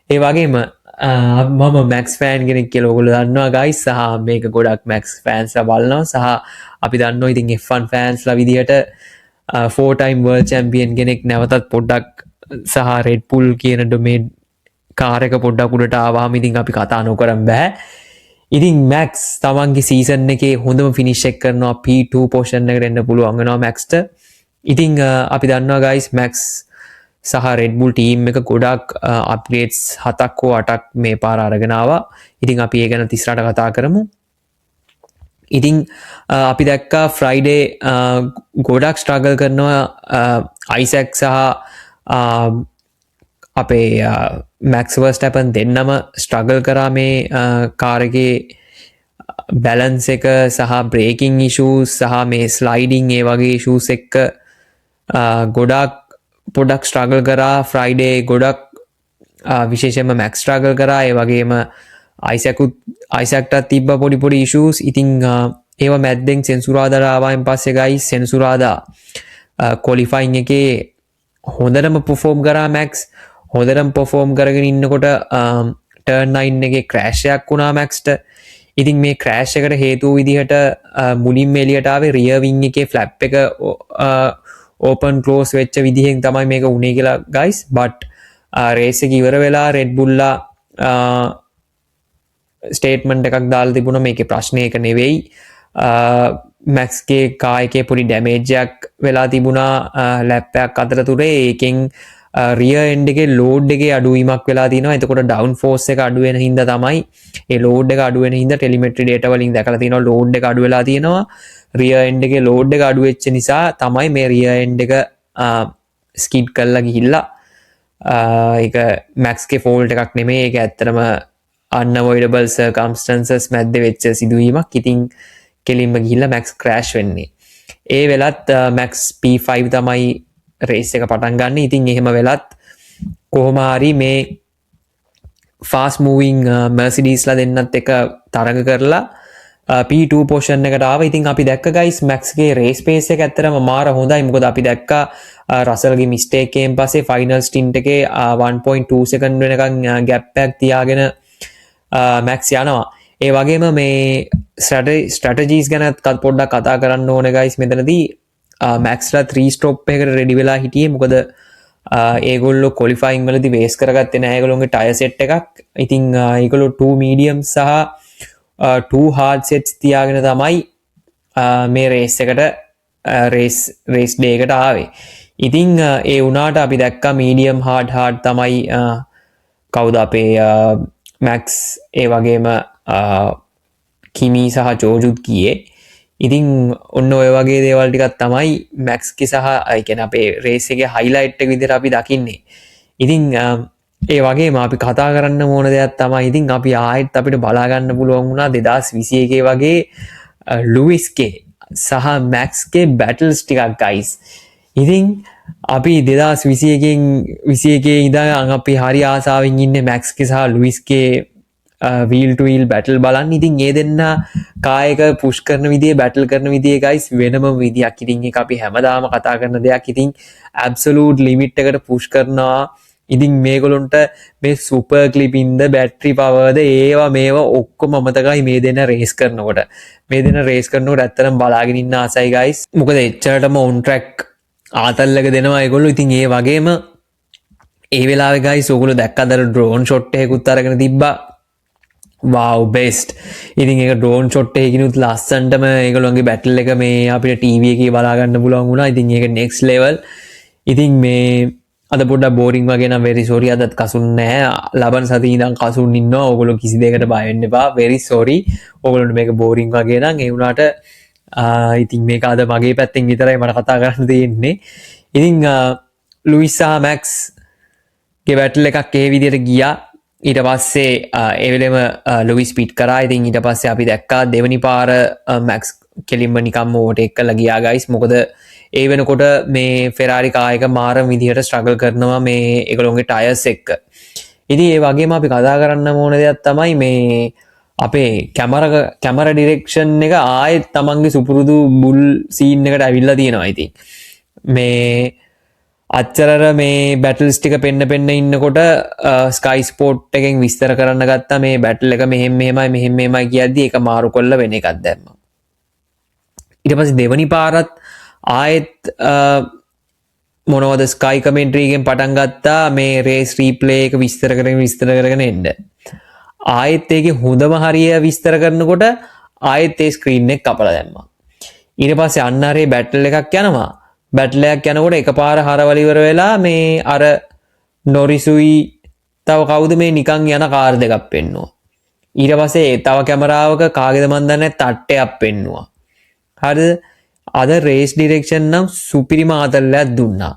ඒ වගේම මම මැක්ස් ෆෑන් කෙනෙක් කියලා ඔයගොල්ලෝ දන්නවා ගයිස් සහ මේක ගොඩක් මැක්ස් ෆෑන්ස්ලා බලනවා සහ අපි දන්නවා ඉතින් F1 ෆෑන්ස්ලා විදිහට 4 time world champion කෙනෙක් නැවතත් පොඩ්ඩක් සහ Red Bull කියන ඩොමේන් කාර් එක පොඩ්ඩක් උඩට ආවම ඉතින් අපි කතා නොකරන් බෑ. ඉතින් මැක්ස් තමන්ගේ සීසන් එකේ හොඳම ෆිනිෂ් එක කරනවා P2 පොසිෂන් එකට එන්න පුළුවන් වෙනවා මැක්ස්ට. ඉතින් අපි දන්නවා ගයිස් මැක්ස් සහ Red Bull ටීම් එක ගොඩක් අප්ග්‍රේඩ්ස් 7ක් හෝ 8ක් මේ පාර අරගෙන ආවා. ඉතින් අපි ඒ ගැන ඉස්සරහට කතා කරමු. ඉතින් අපි දැක්කා ෆ්‍රයිඩේ ගොඩක් ස්ට්‍රගල් කරනවා අයිසැක් සහ අපේ මැක්ස් වර්ස්ටැපන් දෙන්නම ස්ට්‍රගල් කරා මේ කාර් එකේ බැලන්ස් එක සහ බ්‍රේකින් ඉෂූස් සහ මේ ස්ලයිඩින් ඒ වගේ ඉෂූස් එක්ක ගොඩක් පොඩක් ස්ට්‍රගල් කරා ෆ්‍රයිඩේ ගොඩක් විශේෂයෙන්ම මැක්ස් ස්ට්‍රගල් කරා. ඒ වගේම අයිසැක්ටත් තිබ්බ පොඩි ඉෂූස්. ඉතින් ඒව මැද්දෙන් සෙන්සුරාදාට ආවයින් පස්සේ ගයිස් සෙන්සුරාදා ක්වොලිෆයින් එකේ හොඳටම පර්ෆෝම් කරා මැක්ස්. හොඳටම පර්ෆෝම් කරගෙන ඉන්නකොට ටර්න් 9 එකේ ක්‍රෑෂ් එකක් වුණා මැක්ස්ට. ඉතින් මේ ක්‍රෑෂ් එකට හේතුව විදිහට මුලින්ම එළියට ආවේ රියර් වින් එකේ ෆ්ලැප් එක ඕපන් ක්ලෝස් වෙච්ච විදිහෙන් තමයි මේක උනේ කියලා ගයිස්. බට් රේස් එක ඉවර වෙලා රෙඩ් බුල්ලා ස්ටේට්මන්ට් එකක් දාලා තිබුණා මේකේ ප්‍රශ්නේ එක නෙවෙයි. මැක්ස්ගේ කායකේ පොඩි ඩැමේජ් එකක් වෙලා තිබුණා ලැප් එකක් අතරතුරේ. ඒකෙන් රියර් එන්ඩ් එකේ ලෝඩ් එකේ අඩුවීමක් වෙලා තියෙනවා. එතකොට ඩවුන් ෆෝස් එක අඩු වෙන හින්දා තමයි ඒ ලෝඩ් එක අඩු වෙන හින්දා ටෙලිමෙට්‍රි ඩේටා වලින් දැකලා තියෙනවා ලෝඩ් එක අඩු වෙලා තියෙනවා. රියර් එන්ඩ් එකේ ලෝඩ් එක අඩු වෙච්ච නිසා තමයි මේ රියර් එන්ඩ් එක ස්කිඩ් කරලා ගිහිල්ලා ඒක මැක්ස්ගේ ෆෝල්ට් එකක් නෙමෙයි. ඒක ඇත්තටම unavoidable circumstances මැද්ද වෙච්ච සිදුවීමක්. ඉතින් කෙලින්ම ගිහිල්ලා මැක්ස් ක්‍රෑෂ් වෙන්නේ. ඒ වෙලත් මැක්ස් P5 තමයි රේස් එක පටන් ගන්න. ඉතින් එහෙම වෙලත් කොහොම හරි මේ ෆාස්ට් මූවිං මර්සිඩීස්ලා දෙන්නත් එක තරඟ කරලා P2 පොසිෂන් එකට ආවා. ඉතින් අපි දැක්ක ගයිස් මැක්ස්ගේ රේස් පේස් එක ඇත්තටම මාර හොඳයි. මොකද අපි දැක්කා රසල්ගේ මිස්ටේක් එකෙන් පස්සේ ෆයිනල් ස්ටින්ට් එකේ 1.2 සෙකන්ඩ් වෙනකන් ගැප් එකක් තියාගෙන මැක්ස් යනවා. ඒ වගේම මේ ස්ට්‍රැටජීස් ගැන පොඩ්ඩක් කතා කරන්න ඕනේ ගයිස්. මෙතනදී මැක්ස්ලා 3 ස්ටොප් එකකට රෙඩි වෙලා හිටියේ. මොකද ඒගොල්ලෝ ක්වොලිෆයින් වලදී බේස් කරගත්තේ නැහැ ඒගොල්ලෝගේ ටයර් සෙට් එකක්. ඉතින් ඒගොල්ලෝ 2 මීඩියම් සහ 2 hard sets තියාගෙන තමයි මේ රේස් එකට රේස් ඩේ එකට ආවේ. ඉතින් ඒ වුණාට අපි දැක්කා මීඩියම් හાર્ඩ් තමයි කවුද අපේ මැක්ස් ඒ වගේම කිමි සහ ජෝජුත් ගියේ. ඉතින් ඔන්න ඔය වගේ දේවල් ටිකක් තමයි මැක්ස්ගේ සහ ඒ කියන්නේ අපේ රේස් එකේ හයිලයිට් එක විදිහට අපි දකින්නේ. ඉතින් ඒ වගේම අපි කතා කරන්න ඕන දෙයක් තමයි ඉතින් අපි ආයෙත් අපිට බලා ගන්න පුළුවන් වුණා 2021 වගේ ලුයිස්ගේ සහ මැක්ස්ගේ බැටල්ස් ටිකක් ගයිස්. ඉතින් අපි 2021 ඉඳන් අපි හරි ආසාවෙන් ඉන්නේ මැක්ස්ගේ සහ ලුයිස්ගේ වීල් ටු වීල් බැටල් බලන්න. ඉතින් ඒ දෙන්න කායක පුෂ් කරන විදිහේ බැටල් කරන විදිහේ ගයිස් වෙනම විදියක්. ඉතින් ඒක අපි හැමදාම කතා කරන දෙයක්. ඉතින් ඇබ්සලූට් ලිමිට් එකට පුෂ් කරනවා. ඉතින් මේගොල්ලොන්ට මේ සුපර් ක්ලිපින්ද බැටරි පවර්ද ඒවා මේවා ඔක්කොම අමතකයි මේ දෙන රේස් කරනකොට. මේ දෙන රේස් කරනකොට ඇත්තටම බලාගෙන ඉන්න ආසයි guys. මොකද එච්චරටම on track ආතල්ලක දෙනවා ඒගොල්ලෝ. ඉතින් ඒ වගේම ඒ වෙලාවේ guys ඔයගොල්ලෝ දැක්කද අර drone shot එකකුත් අරගෙන තිබ්බා. wow best. ඉතින් ඒක drone shot එකකිනුත් ලස්සනටම ඒගොල්ලෝගේ battle එක මේ අපිට TV එකේ බලා ගන්න පුළුවන් වුණා. ඉතින් ඒක next level. ඉතින් මේ අද පොඩ්ඩක් බෝරිං වගේ නම් very sorry අදත් කසුන් නැහැ. ලබන සතියේ ඉඳන් කසුන් ඉන්නවා. ඕගොල්ලෝ කිසි දෙයකට බය වෙන්න එපා. very sorry. ඕගොල්ලන්ට මේක බෝරිං වගේ නම් ඒ වුණාට ඉතින් මේක අද මගේ පැත්තෙන් විතරයි මට කතා කරන්න තියෙන්නේ. ඉතින් ලුයිස් සහ මැක්ස් ගේ බැටල් එකක් ඒ විදිහට ගියා. ඊට පස්සේ ඒ වෙලෙම ලුයිස් පිට් කරා. ඉතින් ඊට පස්සේ අපි දැක්කා දෙවනි පාර මැක්ස් කෙලින්ම නිකම්ම ඕවර්ටේක් කරලා ගියා guys. මොකද ඒ වෙනකොට මේ ෆෙරාරි කාර් එක මාරම විදිහට ස්ට්‍රගල් කරනවා මේ ඒගොල්ලෝගේ ටයර්ස් එක්ක. ඉතින් ඒ වගේම අපි කතා කරන්න ඕන දෙයක් තමයි මේ අපේ කැමරා ඩිරෙක්ෂන් එක ආයෙත් තමන්ගේ සුපුරුදු බුල් සීන් එකට ඇවිල්ලා තියෙනවා. ඉතින් මේ අච්චරර මේ බැටල්ස් ටික පෙන්න ඉන්නකොට ස්කයි ස්පෝට් එකෙන් විස්තර කරන්න ගත්තා මේ බැටල් එක මෙහෙමයි කියද්දි ඒක මාරු කරලා වෙන එකක් දැම්මා. ඊට පස්සේ දෙවනි පාරත් ආයෙත් මොනවද ස්කයි කමෙන්ටරි එකෙන් පටන් ගත්තා මේ රේස් රීප්ලේ එක විස්තර කරගෙන එන්න. ආයෙත් ඒකේ හොඳම හරිය විස්තර කරනකොට ආයෙත් ඒ ස්ක්‍රීන් එක කපලා දැම්මා. ඊට පස්සේ අන්න අරේ බැටල් එකක් යනවා. බැටල් එකක් යනකොට එකපාර හරවල ඉවර වෙලා මේ අර නොරිසුයි තව කවුද මේ නිකන් යන කාර් දෙකක් පෙන්නුවා. ඊට පස්සේ තව කැමරාවක කාගේද මන් දන්නේ තට්ටයක් පෙන්නුවා. හරිද? අද රේස් ඩිරෙක්ෂන් නම් සුපිරිම ආතල්ලයක් දුන්නා.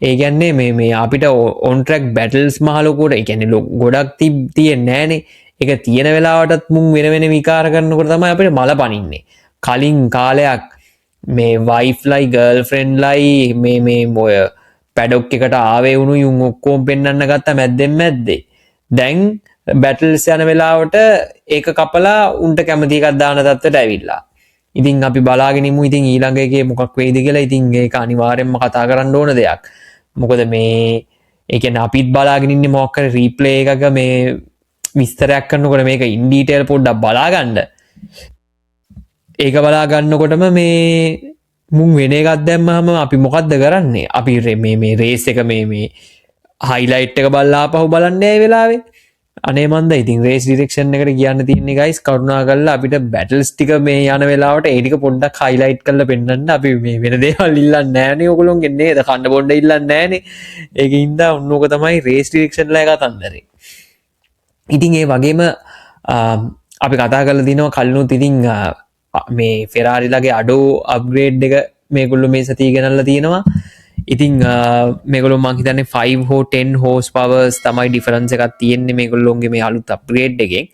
ඒ කියන්නේ මේ අපිට on track battles මහ ලොකුවට ඒ කියන්නේ ගොඩක් තියෙන්නේ නැහනේ. ඒක තියෙන වෙලාවටත් මුන් වෙන විකාර කරනකොට තමයි අපිට මල පනින්නේ. කලින් කාලයක් මේ wife ලයි girlfriend ලයි මේ මොය පැඩොක් එකට ආවේ වුණු යුන් ඔක්කොම පෙන්වන්න ගත්තා මැද්දේ. දැන් battles යන වෙලාවට ඒක කපලා උන්ට කැමති එකක් දාන තත්ත්වයට ඇවිල්ලා. ඉතින් අපි බලාගෙන ඉමු ඉතින් ඊළඟ එකේ මොකක් වෙයිද කියලා. ඉතින් ඒක අනිවාර්යෙන්ම කතා කරන්න ඕන දෙයක්. මොකද මේ ඒ කියන්නේ අපිත් බලාගෙන ඉන්නේ මොකක් හරි රීප්ලේ එකක මේ විස්තරයක් කරනකොට මේක ඉන් ඩීටේල් පොඩ්ඩක් බලා ගන්න. ඒක බලා ගන්නකොටම මේ මුන් වෙන එකක් දැම්මම අපි මොකද්ද කරන්නේ? අපි මේ රේස් එක මේ හයිලයිට් එක බලලා ආපහු බලන්නේ ඒ වෙලාවේ. අනේ මන්ද ඉතින් රේස් ඩිරෙක්ෂන් එකට කියන්න තියෙන්නේ guys කරුණාකරලා අපිට බැටල්ස් ටික මේ යන වෙලාවට ඒ ටික පොඩ්ඩක් හයිලයිට් කරලා පෙන්නන්න. අපි මේ වෙන දේවල් ඉල්ලන්නේ නැහනේ ඔයගොල්ලෝගෙන් නේද? කන්න බොන්න ඉල්ලන්නේ නැහනේ. ඒකින්ද උන්නෝක තමයි රේස් ඩිරෙක්ෂන් ලා කතන්දරේ. ඉතින් ඒ වගේම අපි කතා කරලා දිනවා කලිනුත් ඉතින් මේ ෆෙරාරි ලගේ අඩෝ අප්ග්‍රේඩ් එක මේගොල්ලෝ මේ සතිය ගෙනල්ලා තියෙනවා. ඉතින් මේගොල්ලෝ මං හිතන්නේ 5 හෝ 10 horse powers තමයි ඩිෆරන්ස් එකක් තියෙන්නේ මේගොල්ලෝගේ මේ අලුත් අප්ග්‍රේඩ් එකෙන්.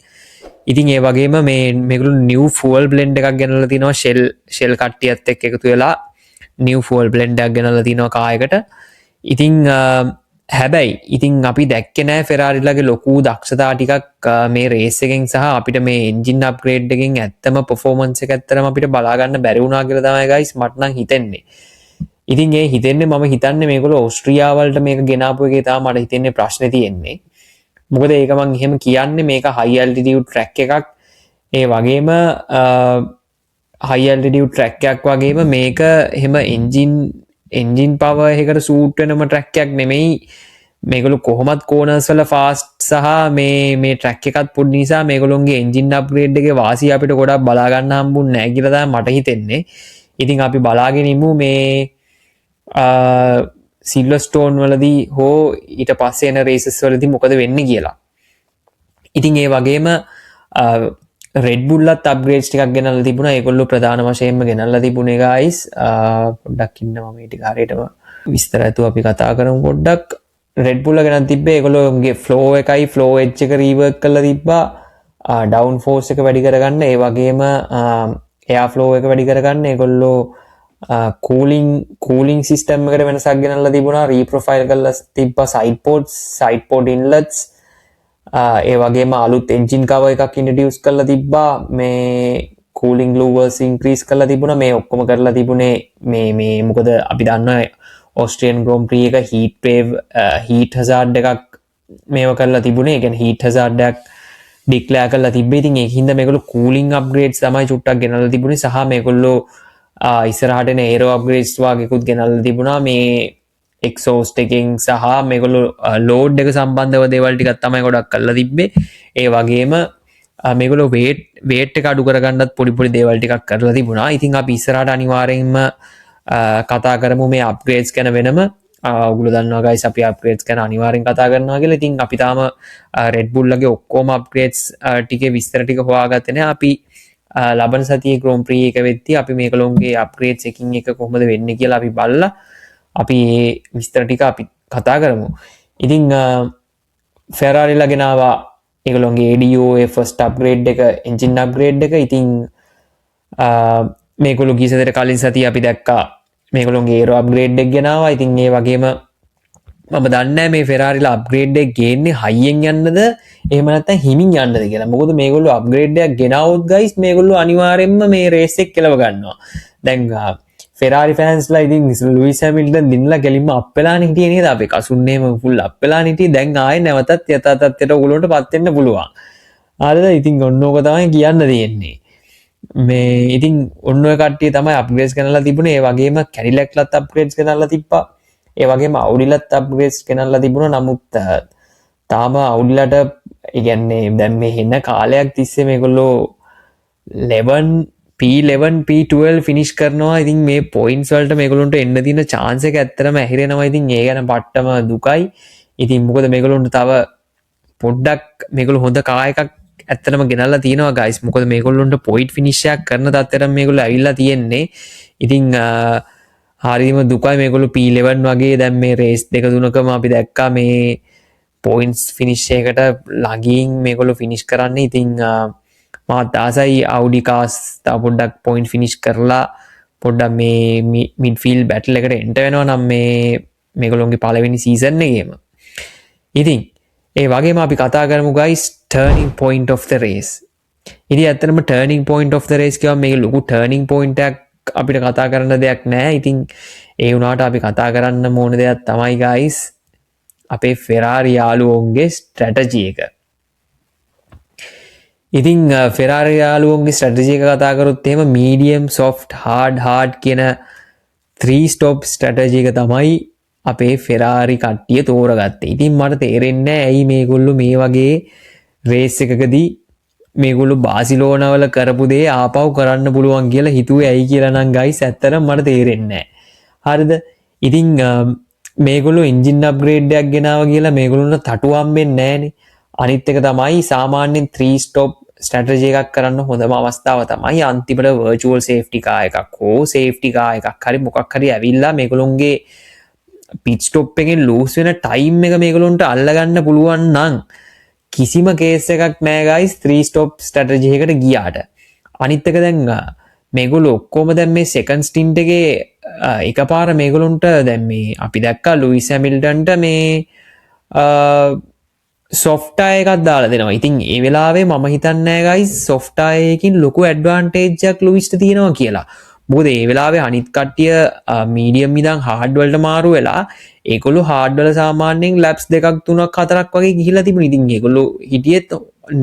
ඉතින් ඒ වගේම මේගොල්ලෝ new fuel blend එකක් ගෙනල්ලා තිනවා shell කට්ටියත් එක්ක එකතු වෙලා new fuel blend එකක් ගෙනල්ලා තිනවා කායකට. ඉතින් හැබැයි ඉතින් අපි දැක්කේ නෑ ෆෙරාරි ලගේ ලොකු දක්ෂතා ටිකක් මේ රේස් එකෙන් සහ අපිට මේ එන්ජින් අප්ග්‍රේඩ් එකෙන් ඇත්තම performance එක ඇත්තටම අපිට බලා ගන්න බැරි වුණා කියලා තමයි guys මට නම් හිතෙන්නේ. ඉතින් ඒ හිතෙන්නේ මම හිතන්නේ මේගොල්ලෝ ඕස්ට්‍රියාව වලට මේක ගෙනාපු එකේ තමයි මට හිතෙන්නේ ප්‍රශ්නේ තියෙන්නේ. මොකද ඒක මං එහෙම කියන්නේ මේක high altitude track එකක්. ඒ වගේම high altitude track එකක් වගේම මේක එහෙම engine power එකකට සූට් වෙනම track එකක් නෙමෙයි. මේගොල්ලෝ කොහොමත් corners වල fast සහ මේ track එකත් පොඩි නිසා මේගොල්ලොන්ගේ engine upgrade එකේ වාසිය අපිට ගොඩක් බලා ගන්න හම්බුන්නේ නැහැ කියලා තමයි මට හිතෙන්නේ. ඉතින් අපි බලාගෙන ඉමු මේ සිල්වර්ස්ටෝන් වලදී හෝ ඊට පස්සේ එන රේසස් වලදී මොකද වෙන්නේ කියලා. ඉතින් ඒ වගේම රෙඩ් බුල්ලත් අප්ග්‍රේඩ්ස් ටිකක් ගෙනල්ලා තිබුණා. ඒගොල්ලෝ ප්‍රධාන වශයෙන්ම ගෙනල්ලා තිබුණේ guys. පොඩ්ඩක් ඉන්නවා මේ ටික හරියටම විස්තර ඇතුව අපි කතා කරමු පොඩ්ඩක්. රෙඩ් බුල්ල ගෙනත් තිබ්බේ ඒගොල්ලෝගේ ෆ්ලෝ එකයි ෆ්ලෝ එජ් එක රීවර්ක් කරලා තිබ්බා. ඩවුන් ෆෝස් එක වැඩි කරගන්න. ඒ වගේම එයා ෆ්ලෝ එක වැඩි කරගන්න ඒගොල්ලෝ කූලිං සිස්ටම් එකට වෙනසක් ගෙනල්ලා තිබුණා. රීප්‍රොෆයිල් කරලා තිබ්බා සයිඩ් පෝඩ් ඉන්ලට්ස්. ඒ වගේම අලුත් එන්ජින් කවර් එකක් ඉන්ට්‍රොඩියුස් කරලා තිබ්බා. මේ කූලිං ලූවර්ස් ඉන්ක්‍රීස් කරලා තිබුණා. මේ ඔක්කොම කරලා තිබුණේ මේ මොකද අපි දන්නවා ඔස්ට්‍රියන් ග්‍රෝම් ප්‍රී එක හීට් හසාඩ් එකක් මේව කරලා තිබුණේ. ඒ කියන්නේ හීට් හසාඩ්ඩයක් ඩික්ලෙයාර් කරලා තිබ්බේ. ඉතින් ඒකින්ද මේගොල්ලෝ කූලින් අප්ග්‍රේඩ්ස් තමයි චුට්ටක් ගෙනල්ලා තිබුණේ. සහ මේගොල්ලෝ ඉස්සරහට එන ඒරෝ අප්ග්‍රේඩ්ස් වගේකුත් ගෙනල්ලා තිබුණා. මේ එක්සෝස්ට් එකෙන් සහ මේගොල්ලෝ ලෝඩ් එක සම්බන්ධව දේවල් ටිකක් තමයි ගොඩක් කරලා තිබ්බේ. ඒ වගේම මේගොල්ලෝ වේට් එක අඩු කරගන්නත් පොඩි දේවල් ටිකක් කරලා තිබුණා. ඉතින් අපි ඉස්සරහට අනිවාර්යෙන්ම කතා කරමු මේ අප්ග්‍රේඩ්ස් ගැන වෙනම. ඔගොල්ලෝ දන්නවා ගයිස් අපි අප්ග්‍රේඩ්ස් ගැන අනිවාර්යෙන් කතා කරනවා කියලා. ඉතින් අපි තාම Red Bull ලගේ ඔක්කොම අප්ග්‍රේඩ්ස් ටිකේ විස්තර ටික හොයාගත්තේ නැහැ. අපි ලබන සතියේ Grand Prix එක වෙද්දී අපි මේගොල්ලෝගේ අප්ග්‍රේඩ්ස් එකින් එක කොහොමද වෙන්නේ කියලා අපි බලලා අපි මේ විස්තර ටික අපි කතා කරමු. ඉතින් Ferrari ලා ගෙනාවා ඒගොල්ලෝගේ ADO first upgrade එක engine upgrade එක. ඉතින් මේගොල්ලෝ ගියසතර කලින් සතිය අපි දැක්කා මේගොල්ලෝගේ aero upgrade එක ගෙනාවා. ඉතින් ඒ වගේම මම දන්නේ මේ Ferrari ලා upgrade එක ගේන්නේ හයියෙන් යන්නද එහෙම නැත්නම් හිමින් යන්නද කියලා. මොකද මේගොල්ලෝ upgrade එකක් ගෙනාවොත් guys මේගොල්ලෝ අනිවාර්යෙන්ම මේ race එක කෙලව ගන්නවා. දැන් Ferrari fans ලා ඉතින් ලුයිස් හැමිල්ටන් දිනලා ගැලින්ම අප් වෙලානේ හිටියේ නේද? අපේ කසුන්නේම full අප් වෙලානේ හිටියේ. දැන් ආයේ නැවතත් යථා තත්ත්වයට ඔයගොල්ලෝන්ට පත් වෙන්න පුළුවන්. හරිද? ඉතින් ඔන්න ඕක තමයි කියන්න තියෙන්නේ. මේ ඉතින් ඔන්න ඔය කට්ටිය තමයි අප්ග්‍රේඩ්ස් ගෙනල්ලා තිබුණේ. ඒ වගේම Cadillac ලත් අප්ග්‍රේඩ්ස් ගෙනල්ලා තිබ්බා. ඒ වගේම Audi ලත් අප්ග්‍රේඩ්ස් ගෙනල්ලා තිබුණා. නමුත් තාම Audi ලට ඒ කියන්නේ දැන් මේ හෙන කාලයක් තිස්සේ මේගොල්ලෝ 11 P11 P12 ෆිනිෂ් කරනවා. ඉතින් මේ පොයින්ට්ස් වලට මේගොල්ලන්ට එන්න තියෙන chance එක ඇත්තටම ඇහිරෙනවා. ඉතින් ඒ ගැන පට්ටම දුකයි. ඉතින් මොකද මේගොල්ලන්ට තව පොඩ්ඩක් මේගොල්ලෝ හොඳ කාර් එකක් ඇත්තටම ගෙනල්ලා තියෙනවා guys. මොකද මේගොල්ලන්ට පොයින්ට් ෆිනිෂ් එකක් කරන තත්ත්වයට මේගොල්ලෝ ඇවිල්ලා තියෙන්නේ. ඉතින් හරියම දුකයි මේගොල්ලෝ P11 වගේ දැන් මේ රේස් දෙක තුනකම අපි දැක්කා මේ පොයින්ට්ස් ෆිනිෂ් එකකට ළඟින් මේගොල්ලෝ ෆිනිෂ් කරන්න. ඉතින් මාත් ආසයි Audi cars තව පොඩ්ඩක් පොයින්ට් ෆිනිෂ් කරලා පොඩ්ඩක් මේ මිඩ්ෆීල්ඩ් බැටල් එකට එන්ටර් වෙනවා නම් මේගොල්ලෝගේ පළවෙනි සීසන් එකේම. ඉතින් ඒ වගේම අපි කතා කරමු guys turning point of the race. ඉතින් ඇත්තටම turning point of the race කියවම මේක ලොකු turning point එකක් අපිට කතා කරන්න දෙයක් නැහැ. ඉතින් ඒ වුණාට අපි කතා කරන්න ඕන දෙයක් තමයි guys අපේ Ferrari යාළුවෝන්ගේ strategy එක. ඉතින් Ferrari යාළුවෝන්ගේ strategy එක කතා කරොත් එහෙම medium soft hard කියන 3 stop strategy එක තමයි අපේ Ferrari කට්ටිය තෝරගත්තේ. ඉතින් මට තේරෙන්නේ නැහැ ඇයි මේගොල්ලෝ මේ වගේ රේස් එකකදී මේගොල්ලෝ බාසිලෝනා වල කරපු දේ ආපහු කරන්න පුළුවන් කියලා හිතුවේ ඇයි කියලා නම් guys ඇත්තටම මට තේරෙන්නේ නැහැ. හරිද? ඉතින් මේගොල්ලෝ engine upgrade එකක් ගෙනාවා කියලා මේගොල්ලොන්ට තටු හම්බෙන්නේ නැහනේ. අනිත් එක තමයි සාමාන්‍යයෙන් 3 stop strategy එකක් කරන්න හොඳම අවස්ථාව තමයි අන්තිමට virtual safety car එකක් හෝ safety car එකක් හරි මොකක් හරි ඇවිල්ලා මේගොල්ලොන්ගේ pit stop එකෙන් lose වෙන time එක මේගොල්ලොන්ට අල්ලගන්න පුළුවන් නම් කිසිම කේස් එකක් නෑ guys 3 stop strategy එකට ගියාට. අනිත් එක දැන් මේගොල්ලෝ ඔක්කොම දැන් මේ second stint එකේ එකපාර මේගොල්ලොන්ට දැන් මේ අපි දැක්කා ලුයිස් හැමිල්ටන්ට මේ software එකක් දාලා දෙනවා. ඉතින් ඒ වෙලාවේ මම හිතන්නේ නෑ guys software එකකින් ලොකු advantage එකක් ලුයිස්ට තියෙනවා කියලා. මොකද ඒ වෙලාවේ අනිත් කට්ටිය medium ඉඳන් hard වලට මාරු වෙලා ඒගොල්ලෝ hard වල සාමාන්‍යයෙන් laps 2ක් 3ක් 4ක් වගේ ගිහිලා තිබුණා. ඉතින් ඒගොල්ලෝ හිටියෙත්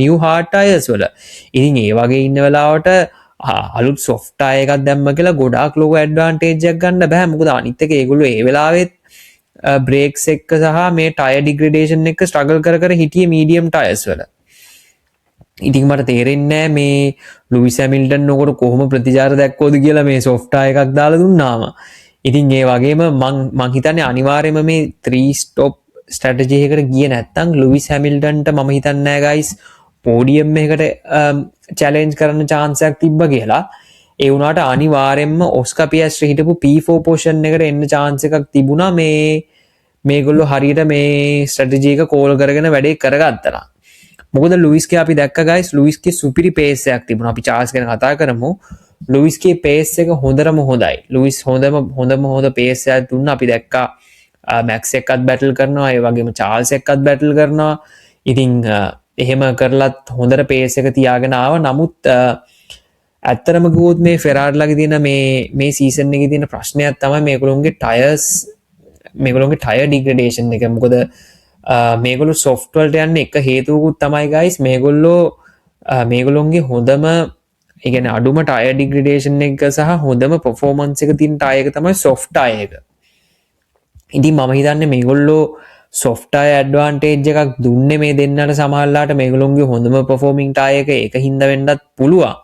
new hard tires වල. ඉතින් ඒ වගේ ඉන්න වෙලාවට අලුත් software එකක් දැම්ම කියලා ගොඩාක් ලොකු advantage එකක් ගන්න බෑ. මොකද අනිත් එක ඒගොල්ලෝ ඒ වෙලාවෙත් brakes එක්ක සහ මේ tire degradation එක්ක struggle කර හිටියේ medium tires වල. ඉතින් මට තේරෙන්නේ මේ ලුයිස් හැමිල්ටන් උකට කොහොම ප්‍රතිචාර දැක්වුවද කියලා මේ software එකක් දාලා දුන්නාම. ඉතින් ඒ වගේම මං හිතන්නේ අනිවාර්යයෙන්ම මේ 3 stop strategy එකකට ගියේ නැත්නම් ලුයිස් හැමිල්ටන්ට මම හිතන්නේ නැහැ guys podium එකකට challenge කරන්න chance එකක් තිබ්බ කියලා. ඒ වුණාට අනිවාර්යයෙන්ම ඔස්කා පියස්ට්‍රි හිටපු P4 position එකට එන්න chance එකක් තිබුණා මේගොල්ලෝ හරියට මේ strategy එක call කරගෙන වැඩේ කරගත්තා. මොකද ලුයිස්ගේ අපි දැක්ක guys ලුයිස්ගේ සුපිරි pace එකක් තිබුණා. අපි චාර්ල්ස් ගැන කතා කරමු. ලුයිස්ගේ pace එක හොඳම හොඳයි. ලුයිස් හොඳ pace එකක් දුන්නා. අපි දැක්කා මැක්ස් එක්කත් බැටල් කරනවා. ඒ වගේම චාර්ල්ස් එක්කත් බැටල් කරනවා. ඉතින් එහෙම කරලත් හොඳට pace එක තියාගෙන ආවා. නමුත් ඇත්තටම කිව්වොත් මේ Ferrari ලාගේ තියෙන මේ සීසන් එකේ තියෙන ප්‍රශ්නයක් තමයි මේගොල්ලෝගේ tires මේගොල්ලෝගේ ටයර් ඩිග්‍රඩේෂන් එක. මොකද මේගොල්ලෝ සොෆ්ට් වලට යන්නේ එක හේතුවකුත් තමයි guys මේගොල්ලොන්ගේ හොඳම ඒ කියන්නේ අඩුම ටයර් ඩිග්‍රඩේෂන් එක සහ හොඳම පර්ෆෝමන්ස් එක තියෙන ටයර් එක තමයි සොෆ්ට් ටයර් එක. ඉතින් මම හිතන්නේ මේගොල්ලෝ සොෆ්ට් ටයර් ඇඩ්වාන්ටේජ් එකක් දුන්නේ මේ දෙන්නට සමහරලාට මේගොල්ලොන්ගේ හොඳම පර්ෆෝමින් ටයර් එක ඒක හින්දා වෙන්නත් පුළුවන්.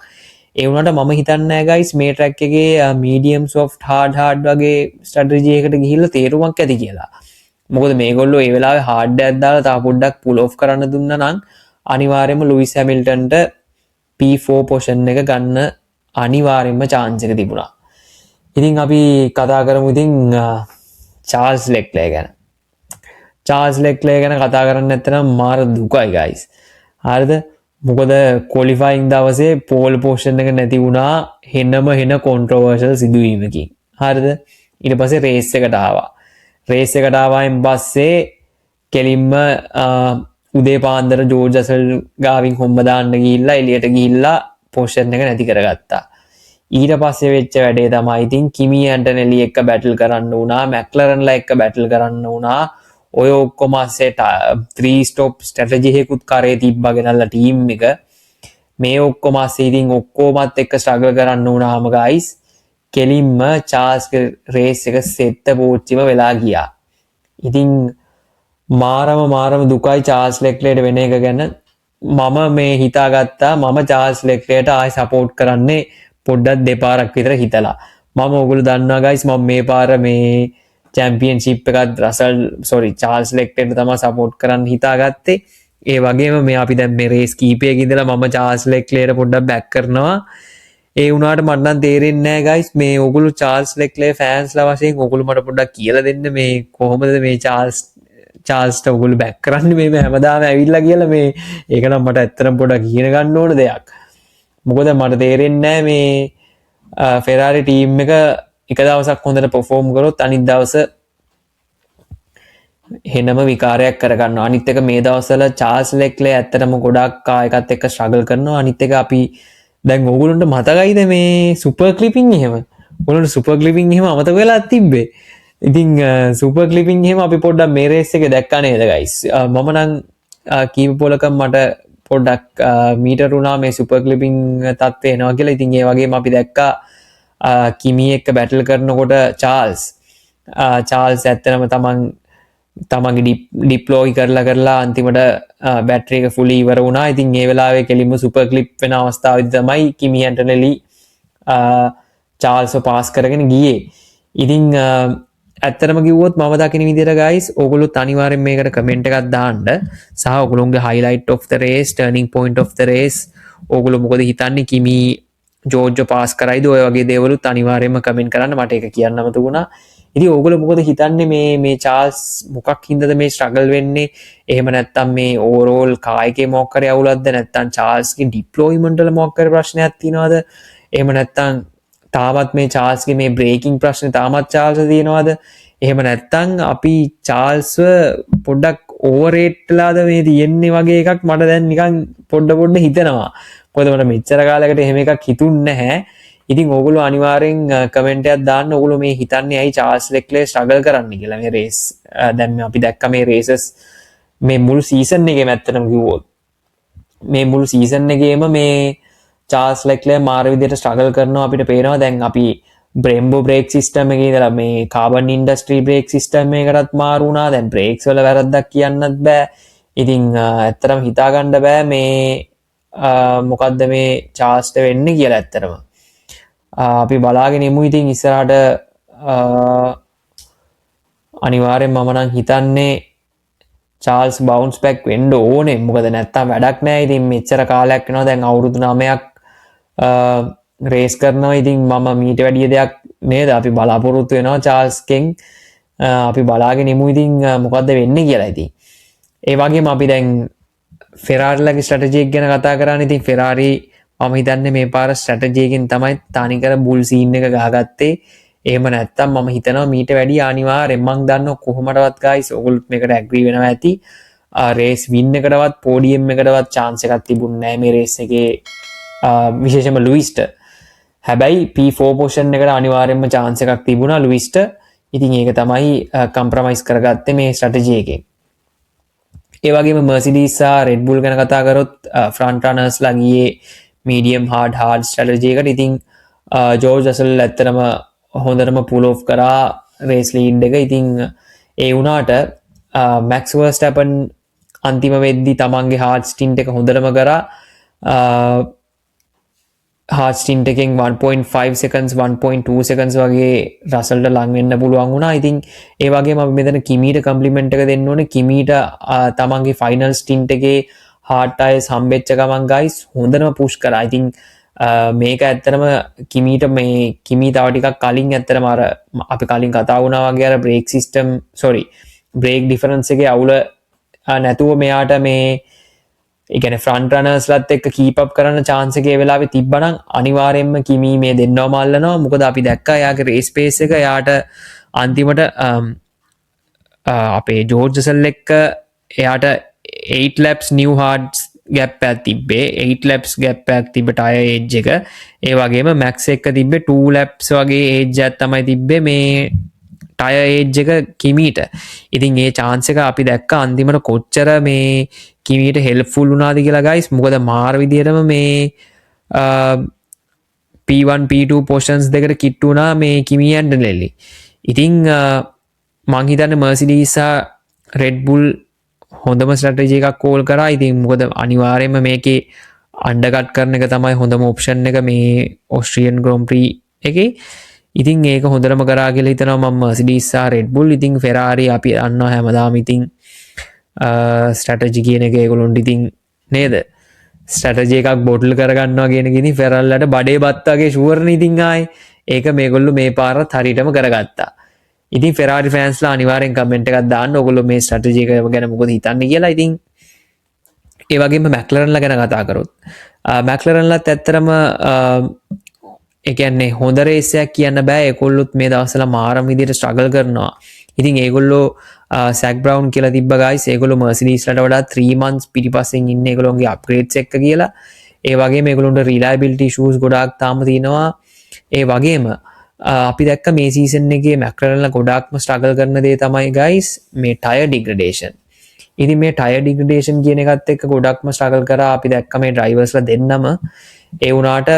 ඒ වුණාට මම හිතන්නේ guys මේ ට්‍රැක් එකේ මීඩියම් සොෆ්ට් හાર્ඩ් වගේ ස්ට්‍රැටජි එකකට ගිහිල්ලා තේරුමක් ඇති කියලා. මොකද මේගොල්ලෝ ඒ වෙලාවේ හાર્ඩ් එකක් දාලා තා පොඩ්ඩක් පුල් ඔෆ් කරන්න දුන්නා නම් අනිවාර්යයෙන්ම ලුයිස් හැමිල්ටන්ට P4 පොසිෂන් එක ගන්න අනිවාර්යයෙන්ම chance එක තිබුණා. ඉතින් අපි කතා කරමු ඉතින් චාල්ස් ලෙක්ලර් ගැන. චාල්ස් ලෙක්ලර් ගැන කතා කරන්න නැත්නම් මාර දුකයි guys. හරිද? මොකද ක්වොලිෆයිං දවසේ පෝල් පොසිෂන් එක නැති වුණා හෙන කොන්ට්‍රෝවර්ෂල් සිදුවීමකින්. හරිද? ඊට පස්සේ රේස් එකට ආවා. රේස් එකට ආවයින් පස්සේ කෙලින්ම උදේ පාන්දර ජෝර්ජ් රසල් ගාවින් හොම්බ දාන්න ගිහිල්ලා එළියට ගිහිල්ලා පොසිෂන් එක නැති කරගත්තා. ඊට පස්සේ වෙච්ච වැඩේ තමයි ඉතින් කිමි ඇන්ටනෙලි එක්ක බැටල් කරන්න වුණා, මැක්ලරන්ලා එක්ක බැටල් කරන්න වුණා. ඔය ඔක්කොම අස්සෙට 3 ස්ටොප් ස්ට්‍රැටජි එකකුත් කරේ තිබ්බා ගෙනල්ලා ටීම් එක. මේ ඔක්කොම අස්සේ ඉතින් ඔක්කොමත් එක්ක ස්ට්‍රගල් කරන්න වුණාම guys කෙලින්ම චාල්ස්ගේ රේස් එක සෙත්ත පෝච්චිම වෙලා ගියා. ඉතින් මාරම දුකයි චාල්ස් ලෙක්ලර්ට වෙන එක ගැන. මම මේ හිතාගත්තා මම චාල්ස් ලෙක්ලර්ට ආයි සපෝට් කරන්නේ පොඩ්ඩක් දෙපාරක් විතර හිතලා. මම ඔයගොල්ලෝ දන්නවා guys මම මේ පාර මේ චැම්පියන්ෂිප් එකත් චාල්ස් ලෙක්ලර්ට තමයි සපෝට් කරන්න හිතාගත්තේ. ඒ වගේම මේ අපි දැන් මේ රේස් කීපයක ඉඳලා මම චාල්ස් ලෙක්ලර්ට පොඩ්ඩක් බැක් කරනවා. ඒ වුණාට මට නම් තේරෙන්නේ නැහැ guys මේ ඔයගොල්ලෝ චාල්ස් ලෙක්ලර් ෆෑන්ස්ලා වශයෙන් ඔයගොල්ලෝ මට පොඩ්ඩක් කියලා දෙන්න මේ කොහොමද මේ චාල්ස්ට ඔයගොල්ලෝ බැක් කරන්නේ මේ හැමදාම ඇවිල්ලා කියලා මේ ඒක නම් මට ඇත්තටම පොඩ්ඩක් ඉගෙන ගන්න ඕන දෙයක්. මොකද මට තේරෙන්නේ නැහැ මේ ෆෙරාරි ටීම් එක දවසක් හොඳට පර්ෆෝම් කරොත් අනිත් දවස හෙනම විකාරයක් කරගන්නවා. අනිත් එක මේ දවස්වල චාල්ස් ලෙක්ලර් ඇත්තටම ගොඩක් එකත් එක්ක ස්ට්‍රගල් කරනවා. අනිත් එක අපි දැන් ඕගොල්ලන්ට මතකයිද මේ සුපර් ක්ලිපින් එහෙම? ඕගොල්ලන්ට සුපර් ක්ලිපින් එහෙම අමතක වෙලා තිබ්බේ. ඉතින් සුපර් ක්ලිපින් එහෙම අපි පොඩ්ඩක් මේ රේස් එකේ දැක්කා නේද guys? මම නම් කීප පොලක මට පොඩ්ඩක් මීටර් වුණා මේ සුපර් ක්ලිපින් තත්ත්වය එනවා කියලා. ඉතින් ඒ වගේම අපි දැක්කා කිමි එක්ක බැටල් කරනකොට චාල්ස් ඇත්තටම තමන්ගේ ඩිප්ලෝයි කරලා අන්තිමට බැටරි එක ෆුලි ඉවර වුණා. ඉතින් ඒ වෙලාවේ කෙලින්ම සුපර් ක්ලිප් වෙන අවස්ථාවේදී තමයි කිමි ඇන්ටනෙලි චාල්ස්ව පාස් කරගෙන ගියේ. ඉතින් ඇත්තටම කිව්වොත් මම දකින විදිහට guys ඕගොල්ලොත් අනිවාර්යෙන් මේකට කමෙන්ට් එකක් දාන්න සහ ඕගොල්ලෝගේ highlight of the race, turning point of the race ඕගොල්ලෝ මොකද හිතන්නේ කිමි ජෝර්ජ් පාස් කරයිද ඔය වගේ දේවලුත් අනිවාර්යෙන්ම කමෙන්ට් කරන්න. මට ඒක කියන්නම තුණා. ඉතින් ඕගොල්ලෝ මොකද හිතන්නේ මේ චාල්ස් මොකක් හින්දාද මේ ස්ට්‍රගල් වෙන්නේ? එහෙම නැත්නම් මේ ඕවරෝල් කායිකේ මොකක් කරේ අවුලක්ද? නැත්නම් චාල්ස්ගේ ඩිප්ලොයිමන්ට් වල මොකක් කරේ ප්‍රශ්නයක් තියෙනවද? එහෙම නැත්නම් තාමත් මේ චාල්ස්ගේ මේ බ්‍රේකින් ප්‍රශ්නේ තාමත් චාල්ස් තියෙනවද? එහෙම නැත්නම් අපි චාල්ස්ව පොඩ්ඩක් ඕවර්රේට්ලාද මේ තියෙන්නේ වගේ එකක් මට දැන් නිකන් පොඩ්ඩ හිතෙනවා. මොකද මට මෙච්චර කාලයකට එහෙම එකක් හිතුන්නේ නැහැ. ඉතින් ඕගොල්ලෝ අනිවාර්යෙන් කමෙන්ට් එකක් දාන්න ඕගොල්ලෝ මේ හිතන්නේ ඇයි චාල්ස් ලෙක්ලර් ස්ට්‍රගල් කරන්නේ කියලා මේ රේස්. දැන් අපි දැක්ක මේ රේසස් මේ මුළු සීසන් එකේම ඇත්තටම කිව්වොත් මේ මුළු සීසන් එකේම මේ චාල්ස් ලෙක්ලර් මාර විදියට ස්ට්‍රගල් කරනවා අපිට පේනවා. දැන් අපි බ්‍රෙම්බෝ බ්‍රේක් සිස්ටම් එකේ ඉඳලා මේ කාබන් ඉන්ඩස්ට්‍රි බ්‍රේක් සිස්ටම් එකකටත් මාරු වුණා. දැන් බ්‍රේක්ස් වල වැරද්දක් කියන්නත් බෑ. ඉතින් ඇත්තටම හිතා ගන්න බෑ මේ මොකද්ද මේ චාල්ස්ට වෙන්නේ කියලා ඇත්තටම. අපි බලාගෙන ඉමු. ඉතින් ඉස්සරහට අනිවාර්යෙන් මම නම් හිතන්නේ චාල්ස් බවුන්ස් බෑක් වෙන්න ඕනේ. මොකද නැත්තම් වැඩක් නැහැ. ඉතින් මෙච්චර කාලයක් වෙනවා දැන් අවුරුදු 9ක් රේස් කරනවා. ඉතින් මම මීට වැඩිය දෙයක් නේද අපි බලාපොරොත්තු වෙනවා චාල්ස්ගෙන්. අපි බලාගෙන ඉමු ඉතින් මොකද්ද වෙන්නේ කියලා. ඉතින් ඒ වගේම අපි දැන් ෆෙරාරිලගේ ස්ට්‍රැටජි එක ගැන කතා කරන්නේ. ඉතින් ෆෙරාරි මම හිතන්නේ මේ පාර ස්ට්‍රැටජි එකෙන් තමයි තනිකර බුල් සීන් එක ගහගත්තේ. එහෙම නැත්තම් මම හිතනවා මීට වැඩිය අනිවාර්යෙන් මං දන්නවා කොහොමඩවත් guys ඔයගොල්ලෝ මේකට ඇග්‍රී වෙනවා ඇති. රේස් වින් එකටවත් පෝඩියම් එකටවත් chance එකක් තිබුණේ නැහැ මේ රේස් එකේ විශේෂයෙන්ම ලුයිස්ට. හැබැයි P4 පොසිෂන් එකට අනිවාර්යෙන්ම chance එකක් තිබුණා ලුයිස්ට. ඉතින් ඒක තමයි කම්ප්‍රමයිස් කරගත්තේ මේ ස්ට්‍රැටජි එකෙන්. ඒ වගේම Mercedes සහ Red Bull ගැන කතා කරොත් ෆ්‍රන්ට් රනර්ස්ලා ගියේ මීඩියම් හාඩ් ස්ට්‍රැටජි එකට. ඉතින් ජෝර්ජ් රසල් ඇත්තටම හොඳටම පුල් ඔෆ් කරා රේස් ලීඩ් එක. ඉතින් ඒ වුණාට මැක්ස් වර්ස්ටැපන් අන්තිම වෙද්දි තමන්ගේ හාඩ් ස්ටින්ට් එක හොඳටම කරා. හාඩ් ස්ටින්ට් එකෙන් 1.5 seconds 1.2 seconds වගේ රසල්ට ලං වෙන්න පුළුවන් වුණා. ඉතින් ඒ වගේම අපි මෙතන කිමීට කම්ප්ලිමන්ට් එක දෙන්න ඕනේ. කිමීට තමන්ගේ ෆයිනල් ස්ටින්ට් එකේ හාඩ් ටයර්ස් හම්බෙච්ච ගමන් ගයිස් හොඳටම පුෂ් කරා. ඉතින් මේක ඇත්තටම කිමීට මේ කිමී තව ටිකක් කලින් ඇත්තටම අර අපි කලින් කතා වුණා වගේ අර බ්‍රේක් සිස්ටම් බ්‍රේක් ඩිෆරන්ස් එකේ අවුල නැතුව මෙයාට මේ ඒ කියන්නේ ෆ්‍රන්ට් රනර්ස්ලත් එක්ක කීප් අප් කරන්න chance එක ඒ වෙලාවේ තිබ්බනම් අනිවාර්යයෙන්ම කිමී මේ දෙන්නවම අල්ලනවා. මොකද අපි දැක්කා එයාගේ රේස් පේස් එක එයාට අන්තිමට අපේ ජෝර්ජ් රසල් එක්ක එයාට 8 laps new hards gap එකක් තිබ්බේ. 8 laps gap එකක් තිබ්බ tire age එක. ඒ වගේම max එක තිබ්බේ 2 laps වගේ age එකක් තමයි තිබ්බේ මේ tire age එක කිමීට. ඉතින් ඒ chance එක අපි දැක්කා අන්තිමට කොච්චර මේ කිමීට හෙල්ප්ෆුල් වුණාද කියලා guys. මොකද මාර විදියටම මේ P1 P2 පොසිෂන්ස් දෙකට කිට්ටු වුණා මේ කිමී ඇන්ඩ් ලෙලි. ඉතින් මං හිතන්නේ Mercedes සහ Red Bull හොඳම ස්ට්‍රැටජි එකක් කෝල් කරා. ඉතින් මොකද අනිවාර්යයෙන්ම මේකේ අන්ඩර්කට් කරන එක තමයි හොඳම ඔප්ෂන් එක මේ ඔස්ට්‍රියන් ග්‍රොන් ප්‍රී එකේ. ඉතින් ඒක හොඳටම කරා කියලා හිතනවා මම Mercedes සහ Red Bull. ඉතින් Ferrari අපි දන්නවා හැමදාම ඉතින් ස්ට්‍රැටජි කියන එක ඒගොල්ලොන්ට ඉතින් නේද ස්ට්‍රැටජි එකක් බොටල් කරගන්නවා කියන එක ඉතින් ෆෙරල්ලට බඩේ බත් වගේ ෂුවර් නේ. ඉතින් ආයේ ඒක මේගොල්ලෝ මේ පාරත් හරියටම කරගත්තා. ඉතින් Ferrari ෆෑන්ස්ලා අනිවාර්යෙන් කමෙන්ට් එකක් දාන්න ඕගොල්ලෝ මේ ස්ට්‍රැටජි එක ගැන මොකද හිතන්නේ කියලා. ඉතින් ඒ වගේම McLarenලා ගැන කතා කරොත් McLarenලාත් ඇත්තරම ඒ කියන්නේ හොඳ රේස් එකක් කියන්න බෑ. ඒගොල්ලොත් මේ දවස්වල මාරම විදිහට ස්ට්‍රගල් කරනවා. ඉතින් ඒගොල්ලෝ සැක් බ්‍රවුන් කියලා තිබ්බ ගයිස් ඒගොල්ලෝ Mercedesලට වඩා 3 months පිටිපස්සෙන් ඉන්නේ ඒගොල්ලෝගේ අප්ග්‍රේඩ්ස් එක්ක කියලා. ඒ වගේම ඒගොල්ලොන්ට රිලයබිලිටි ඉෂුස් ගොඩාක් තාම තියෙනවා. ඒ වගේම අපි දැක්ක මේ සීසන් එකේ McLarenලා ගොඩාක්ම ස්ට්‍රගල් කරන දේ තමයි ගයිස් මේ ටයර් ඩිග්‍රඩේෂන්. ඉතින් මේ ටයර් ඩිග්‍රඩේෂන් කියන එකත් එක්ක ගොඩක්ම ස්ට්‍රගල් කරා. අපි දැක්ක මේ ඩ්‍රයිවර්ස්ලා දෙන්නම ඒ වුණාට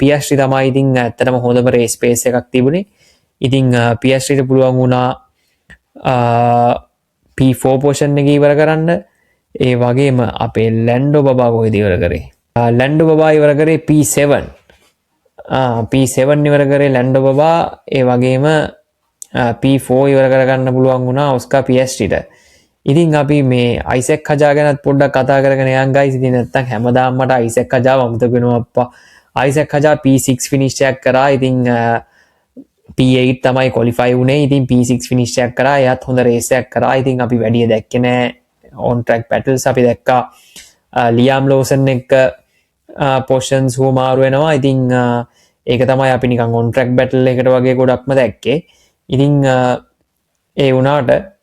Piastri තමයි ඉතින් ඇත්තටම හොඳම රේස් පේස් එකක් තිබුණේ. ඉතින් Piastriට පුළුවන් වුණා P4 පොෂන් එක ඉවර කරන්න. ඒ වගේම අපේ ලැන්ඩෝ බබා කොහෙද ඉවර කරේ? ලැන්ඩෝ බබා ඉවර කරේ P7. P7 ඉවර කරේ ලැන්ඩෝ බබා. ඒ වගේම P4 ඉවර කරගන්න පුළුවන් වුණා ඔස්කා Piastriට. ඉතින් අපි මේ අයිසෙක් හජා ගැනත් පොඩ්ඩක් කතා කරගෙන යන් ගයිස්. ඉතින් නැත්තම් හැමදාම මට අයිසෙක් හජාව අමතක වෙනවා අප්පා. අයිසෙක් හජා P6 ෆිනිෂ් එකක් කරා. ඉතින් P8 තමයි ක්වොලිෆයි වුණේ. ඉතින් P6 ෆිනිෂ් එකක් කරා. එයාත් හොඳ රේස් එකක් කරා. ඉතින් අපි වැඩිය දැක්කේ නෑ on track battles. අපි දැක්කා ලියාම් ලෝසන් එක්ක පොසිෂන්ස් හුමාරු වෙනවා. ඉතින් ඒක තමයි අපි නිකන් on track battle එකකට වගේ ගොඩක්ම දැක්කේ. ඉතින් ඒ වුණාට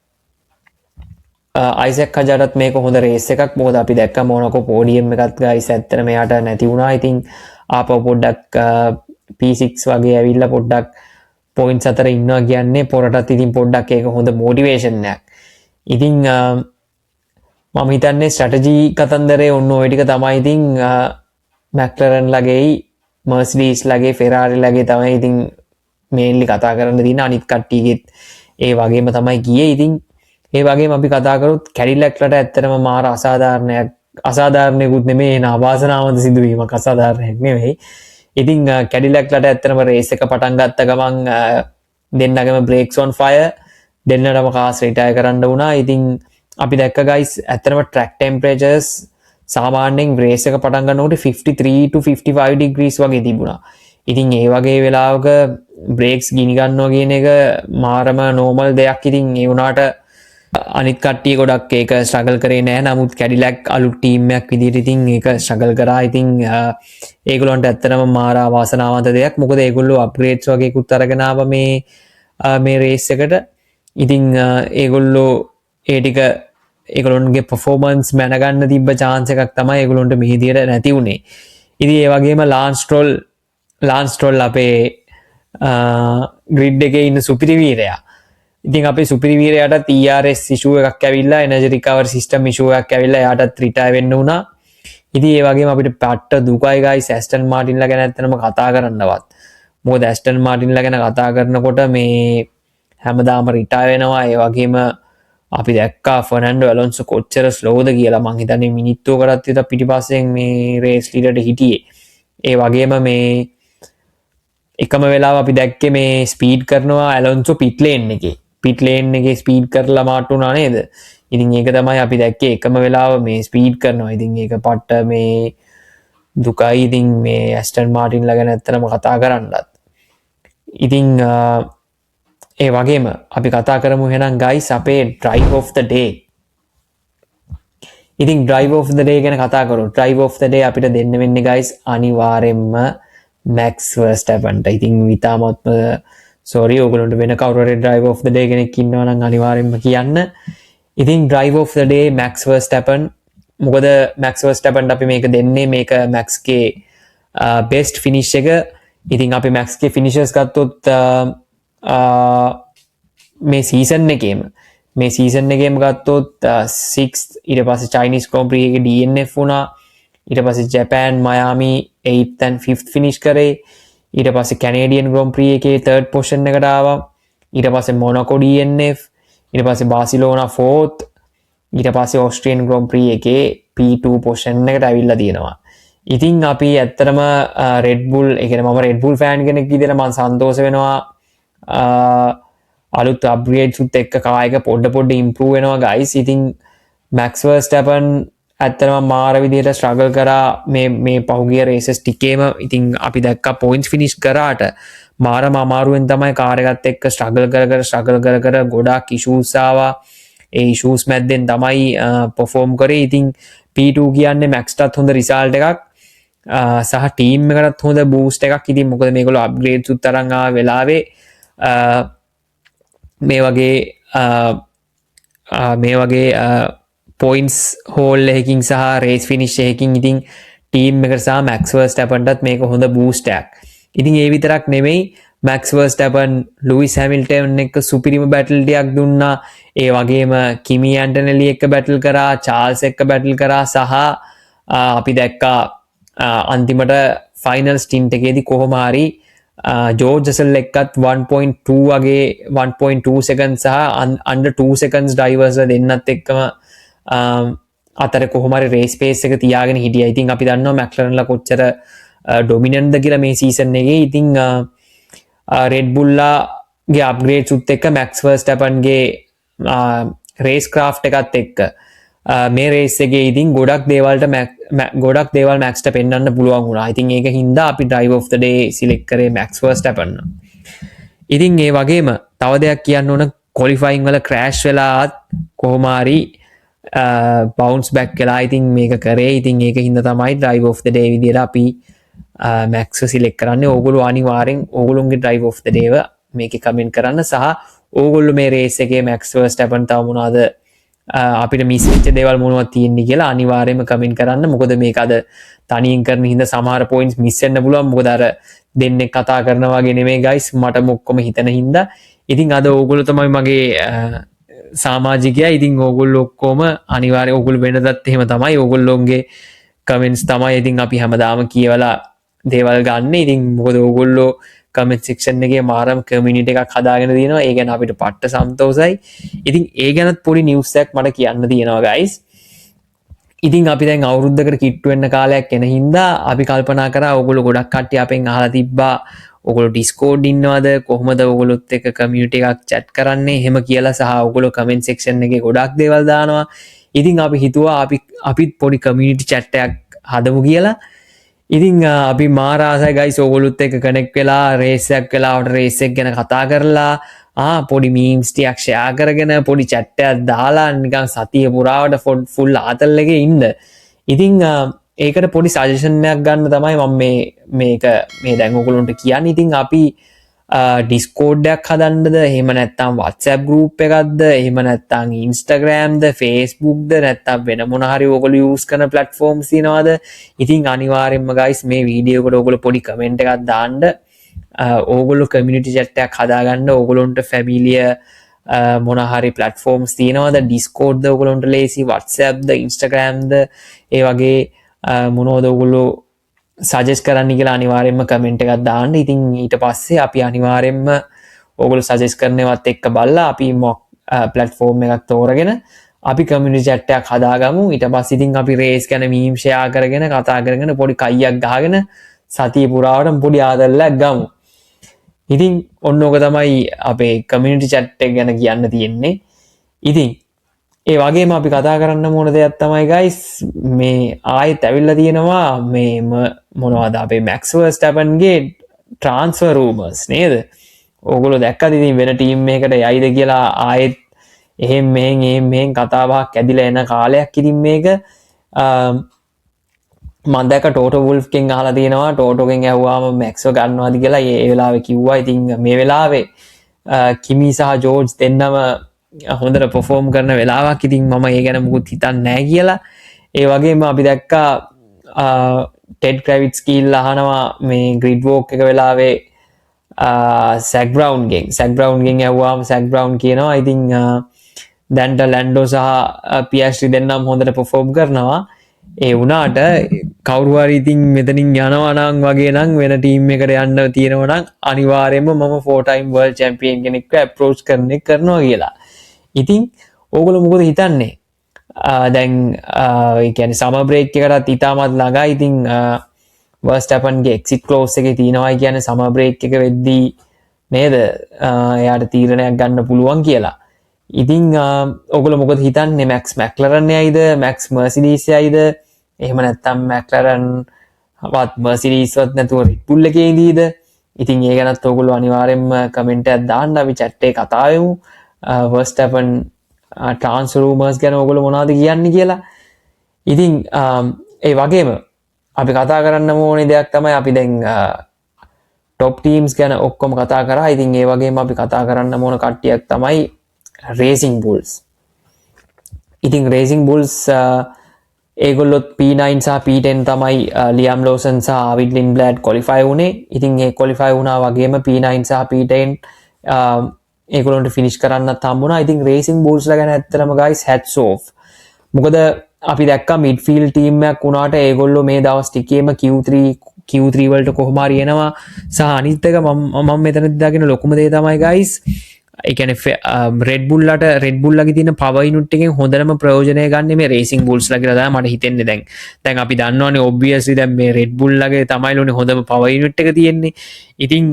අයිසෙක් හජාටත් මේක හොඳ රේස් එකක්. මොකද අපි දැක්ක මොනකෝ පෝඩියම් එකත් ගයිස් ඇත්තටම එයාට නැති වුණා. ඉතින් ආපහු පොඩ්ඩක් P6 වගේ ඇවිල්ලා පොඩ්ඩක් පොයින්ට්ස් අතර ඉන්නවා කියන්නේ පොරටත් ඉතින් පොඩ්ඩක් ඒක හොඳ මොටිවේෂන් එකක්. ඉතින් මම හිතන්නේ ස්ට්‍රැටජි කතන්දරේ ඔන්න ඔය ටික තමයි. ඉතින් McLaren ලගේ Mercedes ලගේ Ferrari ලගේ තමයි ඉතින් මේන්ලි කතා කරන්න තියෙන. අනිත් කට්ටියගෙත් ඒ වගේම තමයි ගියේ. ඉතින් ඒ වගේම අපි කතා කරොත් කැඩිලැක්ලට ඇත්තටම මාර අසාධාරණයකුත් නෙමෙයි අවාසනාවන්ත සිදුවීමක්. අසාධාරණයක් නෙමෙයි. ඉතින් කැඩිලැක්ලට ඇත්තටම රේස් එක පටන් ගත්ත ගමන් දෙන්නගම බ්‍රේක්ස් on fire දෙන්නටම කාස් රිටයර් කරන්න වුණා. ඉතින් අපි දැක්ක ගයිස් ඇත්තටම ට්‍රැක් ටෙම්පරේචර්ස් සාමාන්‍යයෙන් රේස් එක පටන් ගන්නකොට 53 to 55 degrees වගේ තිබුණා. ඉතින් ඒ වගේ වෙලාවක බ්‍රේක්ස් ගිනි ගන්නවා කියන එක මාරම නෝමල් දෙයක්. ඉතින් ඒ වුණාට අනිත් කට්ටිය ගොඩක් ඒක ස්ට්‍රගල් කරේ නෑ. නමුත් කැඩිලැක් අලුත් ටීම් එකක් විදිහට ඉතින් ඒක ස්ට්‍රගල් කරා. ඉතින් ඒගොල්ලන්ට ඇත්තටම මාර වාසනාවන්ත දෙයක්. මොකද ඒගොල්ලෝ අප්ග්‍රේඩ්ස් වගේකුත් අරගෙන ආවා මේ රේස් එකට. ඉතින් ඒගොල්ලෝ ඒ ටික ඒගොල්ලොන්ගේ පර්ෆෝමන්ස් මැනගන්න තිබ්බ chance එකක් තමයි ඒගොල්ලොන්ට මේ විදිහට නැති වුණේ. ඉතින් ඒ වගේම ලාන්ස් ස්ට්‍රෝල් අපේ ග්‍රිඩ් එකේ ඉන්න සුපිරි වීරයා. ඉතින් අපේ සුපිරිවීරයාටත් ERS issue එකක් ඇවිල්ලා energy recovery system issue එකක් ඇවිල්ලා එයාටත් retire වෙන්න වුණා. ඉතින් ඒ වගේම අපිට පට්ට දුකයි guys ඇස්ටන් මාටින්ලා ගැන ඇත්තටම කතා කරන්නවත්. මොකද ඇස්ටන් මාටින්ලා ගැන කතා කරනකොට මේ හැමදාම retire වෙනවා. ඒ වගේම අපි දැක්කා ෆර්නැන්ඩෝ ඇලොන්සෝ කොච්චර ස්ලෝද කියලා. මං හිතන්නේ මිනිත්තුවකටත් විතර පිටිපස්සෙන් මේ රේස් ලීඩර්ට හිටියේ. ඒ වගේම මේ එකම වෙලාව අපි දැක්කේ මේ ස්පීඩ් කරනවා ඇලොන්සෝ පිට් ලේන් එකේ ස්පීඩ් කරලා මාට්ටු වුණා නේද? ඉතින් ඒක තමයි අපි දැක්කේ එකම වෙලාව මේ ස්පීඩ් කරනවා. ඉතින් ඒක පට්ට මේ දුකයි. ඉතින් මේ ඇස්ටන් මාටින්ලා ගැන ඇත්තටම කතා කරන්නත්. ඉතින් ඒ වගේම අපි කතා කරමු එහෙනම් guys අපේ drive of the day. ඉතින් drive of the day ගැන කතා කරමු. drive of the day අපිට දෙන්න වෙන්නේ guys අනිවාර්යෙන්ම Max Verstappen. ඉතින් විතාමත්ම sorry ඔයගොල්ලන්ට වෙන කවුරු හරි drive of the day කෙනෙක් ඉන්නවා නම් අනිවාර්යෙන්ම කියන්න. ඉතින් drive of the day Max Verstappen. මොකද Max Verstappen අපි මේක දෙන්නේ මේක Max ගේ best finish එක. ඉතින් අපි Max ගේ finishes ගත්තොත් මේ සීසන් එකේම ගත්තොත් 6th ඊට පස්සේ Chinese Grand Prix එකේ DNF වුණා. ඊට පස්සේ Japan Miami 8th and 5th finish කරේ. ඊට පස්සේ Canadian Grand Prix එකේ 3rd position එකට ආවා. ඊට පස්සේ Monaco DNF. ඊට පස්සේ Barcelona 4th. ඊට පස්සේ Austrian Grand Prix එකේ P2 position එකට ඇවිල්ලා තියෙනවා. ඉතින් අපි ඇත්තටම Red Bull ඒ කියන්නේ මම Red Bull fan කෙනෙක් විදිහට මම සන්තෝෂ වෙනවා. අලුත් අප්ග්‍රේඩ්ස් උත් එක්ක කායක පොඩ ඉම්ප්‍රූව් වෙනවා guys. ඉතින් Max Verstappen ඇත්තටම මාර විදිහට ස්ට්‍රගල් කරා මේ පහුගිය රේසස් ටිකේම. ඉතින් අපි දැක්කා පොයින්ට්ස් ෆිනිෂ් කරාට මාරම අමාරුවෙන් තමයි කාර් එකත් එක්ක ස්ට්‍රගල් කර ගොඩාක් ඉෂුස් ආවා. ඒ ඉෂුස් මැද්දෙන් තමයි පර්ෆෝම් කරේ. ඉතින් P2 කියන්නේ Maxටත් හොඳ රිසල්ට් එකක් සහ ටීම් එකටත් හොඳ බූස්ට් එකක්. ඉතින් මොකද මේගොල්ලෝ අප්ග්‍රේඩ්ස් උත් තරම් ආව වෙලාවේ මේ වගේ පොයින්ට්ස් හෝල් එකකින් සහ රේස් ෆිනිෂ් එකකින් ඉතින් ටීම් එකට සහ Max Verstappenටත් මේක හොඳ බූස්ට් එකක්. ඉතින් ඒ විතරක් නෙමෙයි Max Verstappen ලුයිස් හැමිල්ටන් එක්ක සුපිරිම බැටල් ටිකක් දුන්නා. ඒ වගේම කිමි ඇන්ටනෙලි එක්ක බැටල් කරා, චාල්ස් එක්ක බැටල් කරා සහ අපි දැක්කා අන්තිමට ෆයිනල් ස්ටින්ට් එකේදී කොහොම හරි ජෝර්ජ් රසල් එක්කත් 1.2 වගේ 1.2 seconds සහ under 2 seconds drivers දෙන්නත් එක්කම අතර කොහොම හරි රේස් පේස් එක තියාගෙන හිටියා. ඉතින් අපි දන්නවා McLarenලා කොච්චර dominant ද කියලා මේ සීසන් එකේ. ඉතින් Red Bullලාගේ අප්ග්‍රේඩ්ස් උත් එක්ක Max Verstappen ගේ රේස් ක්‍රාෆ්ට් එකත් එක්ක මේ රේස් එකේ ඉතින් ගොඩක් දේවල් Maxට පෙන්වන්න පුළුවන් වුණා. ඉතින් ඒක හින්දා අපි drive of the day select කරේ Max Verstappen. ඉතින් ඒ වගේම තව දෙයක් කියන්න ඕන qualifying වල crash වෙලාත් කොහොම හරි bounce back වෙලා ඉතින් මේක කරේ. ඉතින් ඒක හින්දා තමයි drive of the day විදියට අපි Max select කරන්නේ. ඕගොල්ලෝ අනිවාර්යෙන් ඕගොල්ලෝගේ drive of the day මේකේ comment කරන්න සහ ඕගොල්ලෝ මේ රේස් එකේ Max Verstappen තව මොනවද අපිට මිස් වෙච්ච දේවල් මොනවද තියෙන්නේ කියලා අනිවාර්යයෙන්ම කමෙන්ට් කරන්න. මොකද මේක අද තනියෙන් කරන හින්දා සමහර පොයින්ට්ස් මිස් වෙන්න පුළුවන්. මොකද අර දෙන්නේ කතා කරනවා වගේ නෙමෙයි guys, මට ඔක්කොම හිතන හින්දා. ඉතින් අද ඕගොල්ලෝ තමයි මගේ සමාජිකයා. ඉතින් ඕගොල්ලෝ ඔක්කොම අනිවාර්යයෙන් ඕගොල්ලෝ වෙනදත් එහෙම තමයි. ඕගොල්ලෝගේ කමෙන්ට්ස් තමයි ඉතින් අපි හැමදාම කියවලා දේවල් ගන්න. ඉතින් මොකද ඕගොල්ලෝ කමෙන්ට් සෙක්ෂන් එකේ මාරම කමියුනිටි එකක් හදාගෙන තියෙනවා. ඒ ගැන අපිට පට්ට සන්තෝෂයි. ඉතින් ඒ ගැනත් පොඩි නිවුස් එකක් මට කියන්න තියෙනවා guys. ඉතින් අපි දැන් අවුරුද්දකට කිට්ටු වෙන්න කාලයක් එන හින්දා අපි කල්පනා කරා ඕගොල්ලෝ ගොඩක් කට්ටිය අපෙන් අහලා තිබ්බා ඕගොල්ලෝ Discord ඉන්නවද, කොහොමද ඕගොල්ලොත් එක්ක කමියුනිටි එකක් chat කරන්නේ එහෙම කියලා සහ ඕගොල්ලෝ කමෙන්ට් සෙක්ෂන් එකේ ගොඩක් දේවල් දානවා. ඉතින් අපි හිතුවා අපිත් පොඩි කමියුනිටි chat එකක් හදමු කියලා. ඉතින් අපි මාර ආසයි guys ඕගොල්ලොත් එක්ක කනෙක්ට් වෙලා රේස් එකක් වෙලාවට රේස් එක ගැන කතා කරලා පොඩි මීම්ස් ටිකක් ෂෙයා කරගෙන පොඩි chat එකක් දාලා නිකන් සතිය පුරාවට ෆුල් ආතල් එකේ ඉන්න. ඉතින් ඒකට පොඩි සජෙෂන් එකක් ගන්න තමයි මම මේ දැන් ඕගොල්ලන්ට කියන්නේ. ඉතින් අපි Discord එකක් හදන්නද, එහෙම නැත්නම් WhatsApp group එකක්ද, එහෙම නැත්නම් Instagramද, Facebookද, නැත්නම් වෙන මොන හරි ඕගොල්ලෝ use කරන platforms තියනවාද? ඉතින් අනිවාර්යයෙන්ම guys මේ වීඩියෝ එකට ඕගොල්ලෝ පොඩි comment එකක් දාන්න. ඕගොල්ලෝ community chat එකක් හදාගන්න. ඕගොල්ලොන්ට familiar මොනහරි platforms තියෙනවද Discord ද ඔයගොල්ලන්ට ලේසි WhatsApp ද Instagram ද ඒ වගේ මොනවද ඔයගොල්ලෝ සජෙස්ට් කරන්න කියලා අනිවාර්යෙන්ම කමෙන්ට් එකක් දාන්න. ඉතින් ඊට පස්සේ අපි අනිවාර්යෙන්ම ඔයගොල්ලෝ සජෙස්ට් කරනවත් එක්ක බලලා අපි මොක් platform එකක් තෝරගෙන අපි community chat එකක් හදාගමු. ඊට පස්සේ ඉතින් අපි race ගැන meme share කරගෙන කතා කරගෙන පොඩි කයියක් ගහගෙන සතිය පුරාවටම පොඩි ආදල්ලක් ගමු. ඉතින් ඔන්න ඕක තමයි අපේ community chat එක ගැන කියන්න තියෙන්නේ. ඉතින් ඒ වගේම අපි කතා කරන්න ඕන දෙයක් තමයි guys මේ ආයෙත් ඇවිල්ලා තියෙනවා මේ මොනවද අපේ Max Verstappen ගේ transfer rumors නේද? ඕගොල්ලෝ දැක්කද ඉතින් වෙන ටීම් එකකට යයිද කියලා ආයෙත් එහෙම මෙහෙන් කතාවක් ඇදිලා එන කාලයක් ඉතින් මේක මම දැක්ක ටෝටෝ වුල්ෆ්ගෙන් අහලා තියෙනවා ටෝටෝගෙන් ඇහුවාම මැක්ස්ව ගන්නවාද කියලා ඒ වෙලාවේ කිව්වා. ඉතින් මේ වෙලාවේ කිමි සහ ජෝර්ජ් දෙන්නම හොඳට perform කරන වෙලාවක්. ඉතින් මම ඒ ගැන මුකුත් හිතන්නේ නැහැ කියලා. ඒ වගේම අපි දැක්කා ටෙඩ් ක්‍රැවිට්ස් කියලා අහනවා මේ ග්‍රිඩ් වෝක් එක වෙලාවේ සැක් බ්‍රවුන්ගෙන් ඇහුවාම සැක් බ්‍රවුන් කියනවා ඉතින් දැන්ට ලැන්ඩෝ සහ පියස්ට්‍රි දෙන්නම් හොඳට perform කරනවා. ඒ වුණාට කවුරු හරි ඉතින් මෙතනින් යනවා නම් වගේ නම් වෙන ටීම් එකට යන්න තියෙනවා නම් අනිවාර්යයෙන්ම මම 4 time world champion කෙනෙක්ව approach කරනවා කියලා. ඉතින් ඕගොල්ලෝ මොකද හිතන්නේ? දැන් ඒ කියන්නේ summer break එකටත් ඉතාමත් ළඟයි. ඉතින් Verstappen ගේ exit clause එකේ තියෙනවා කියන්නේ summer break එක වෙද්දී නේද? එයාට තීරණයක් ගන්න පුළුවන් කියලා. ඉතින් ඔයගොල්ලෝ මොකද හිතන්නේ? Max McLaren යයිද? Max Mercedes යයිද? එහෙම නැත්නම් McLaren වත් Mercedes වත් නැතුව Red Bull එකේ ඉඳීද? ඉතින් ඒ ගැනත් ඔයගොල්ලෝ අනිවාර්යෙන්ම කමෙන්ට් එකක් දාන්න. අපි chat එකේ කතා වෙමු. Verstappen transfer rumors ගැන ඔයගොල්ලෝ මොනවද කියන්නේ කියලා. ඉතින් ඒ වගේම අපි කතා කරන්න ඕනේ දෙයක් තමයි අපි දැන් top teams ගැන ඔක්කොම කතා කරා. ඉතින් ඒ වගේම අපි කතා කරන්න ඕන කට්ටියක් තමයි Racing Bulls. ඉතින් Racing Bulls ඒගොල්ලොත් P9 සහ P10 තමයි ලියම් ලෝසන් සහ ආවිඩ් ලින්බ්ලෑඩ් qualify වුණේ. ඉතින් ඒ qualify වුණා වගේම P9 සහ P10 ඒගොල්ලන්ට finish කරන්නත් හම්බුණා. ඉතින් Racing Bulls ලා ගැන ඇත්තටම guys hats off. මොකද අපි දැක්කා midfield team එකක් වුණාට ඒගොල්ලෝ මේ දවස් ටිකේම Q3 වලට කොහොම හරි එනවා. සහ අනිත් එක මම මෙතනදී දාගෙන ලොකුම දේ තමයි guys ඒ කියන්නේ Red Bull ලගේ තියෙන power unit එකෙන් හොඳටම ප්‍රයෝජනය ගන්න මේ Racing Bulls ලා කියලා තමයි මට හිතෙන්නේ. දැන් අපි දන්නවනේ obviously දැන් මේ Red Bull ලගේ තමයිලෝනේ හොඳම power unit එක තියෙන්නේ. ඉතින්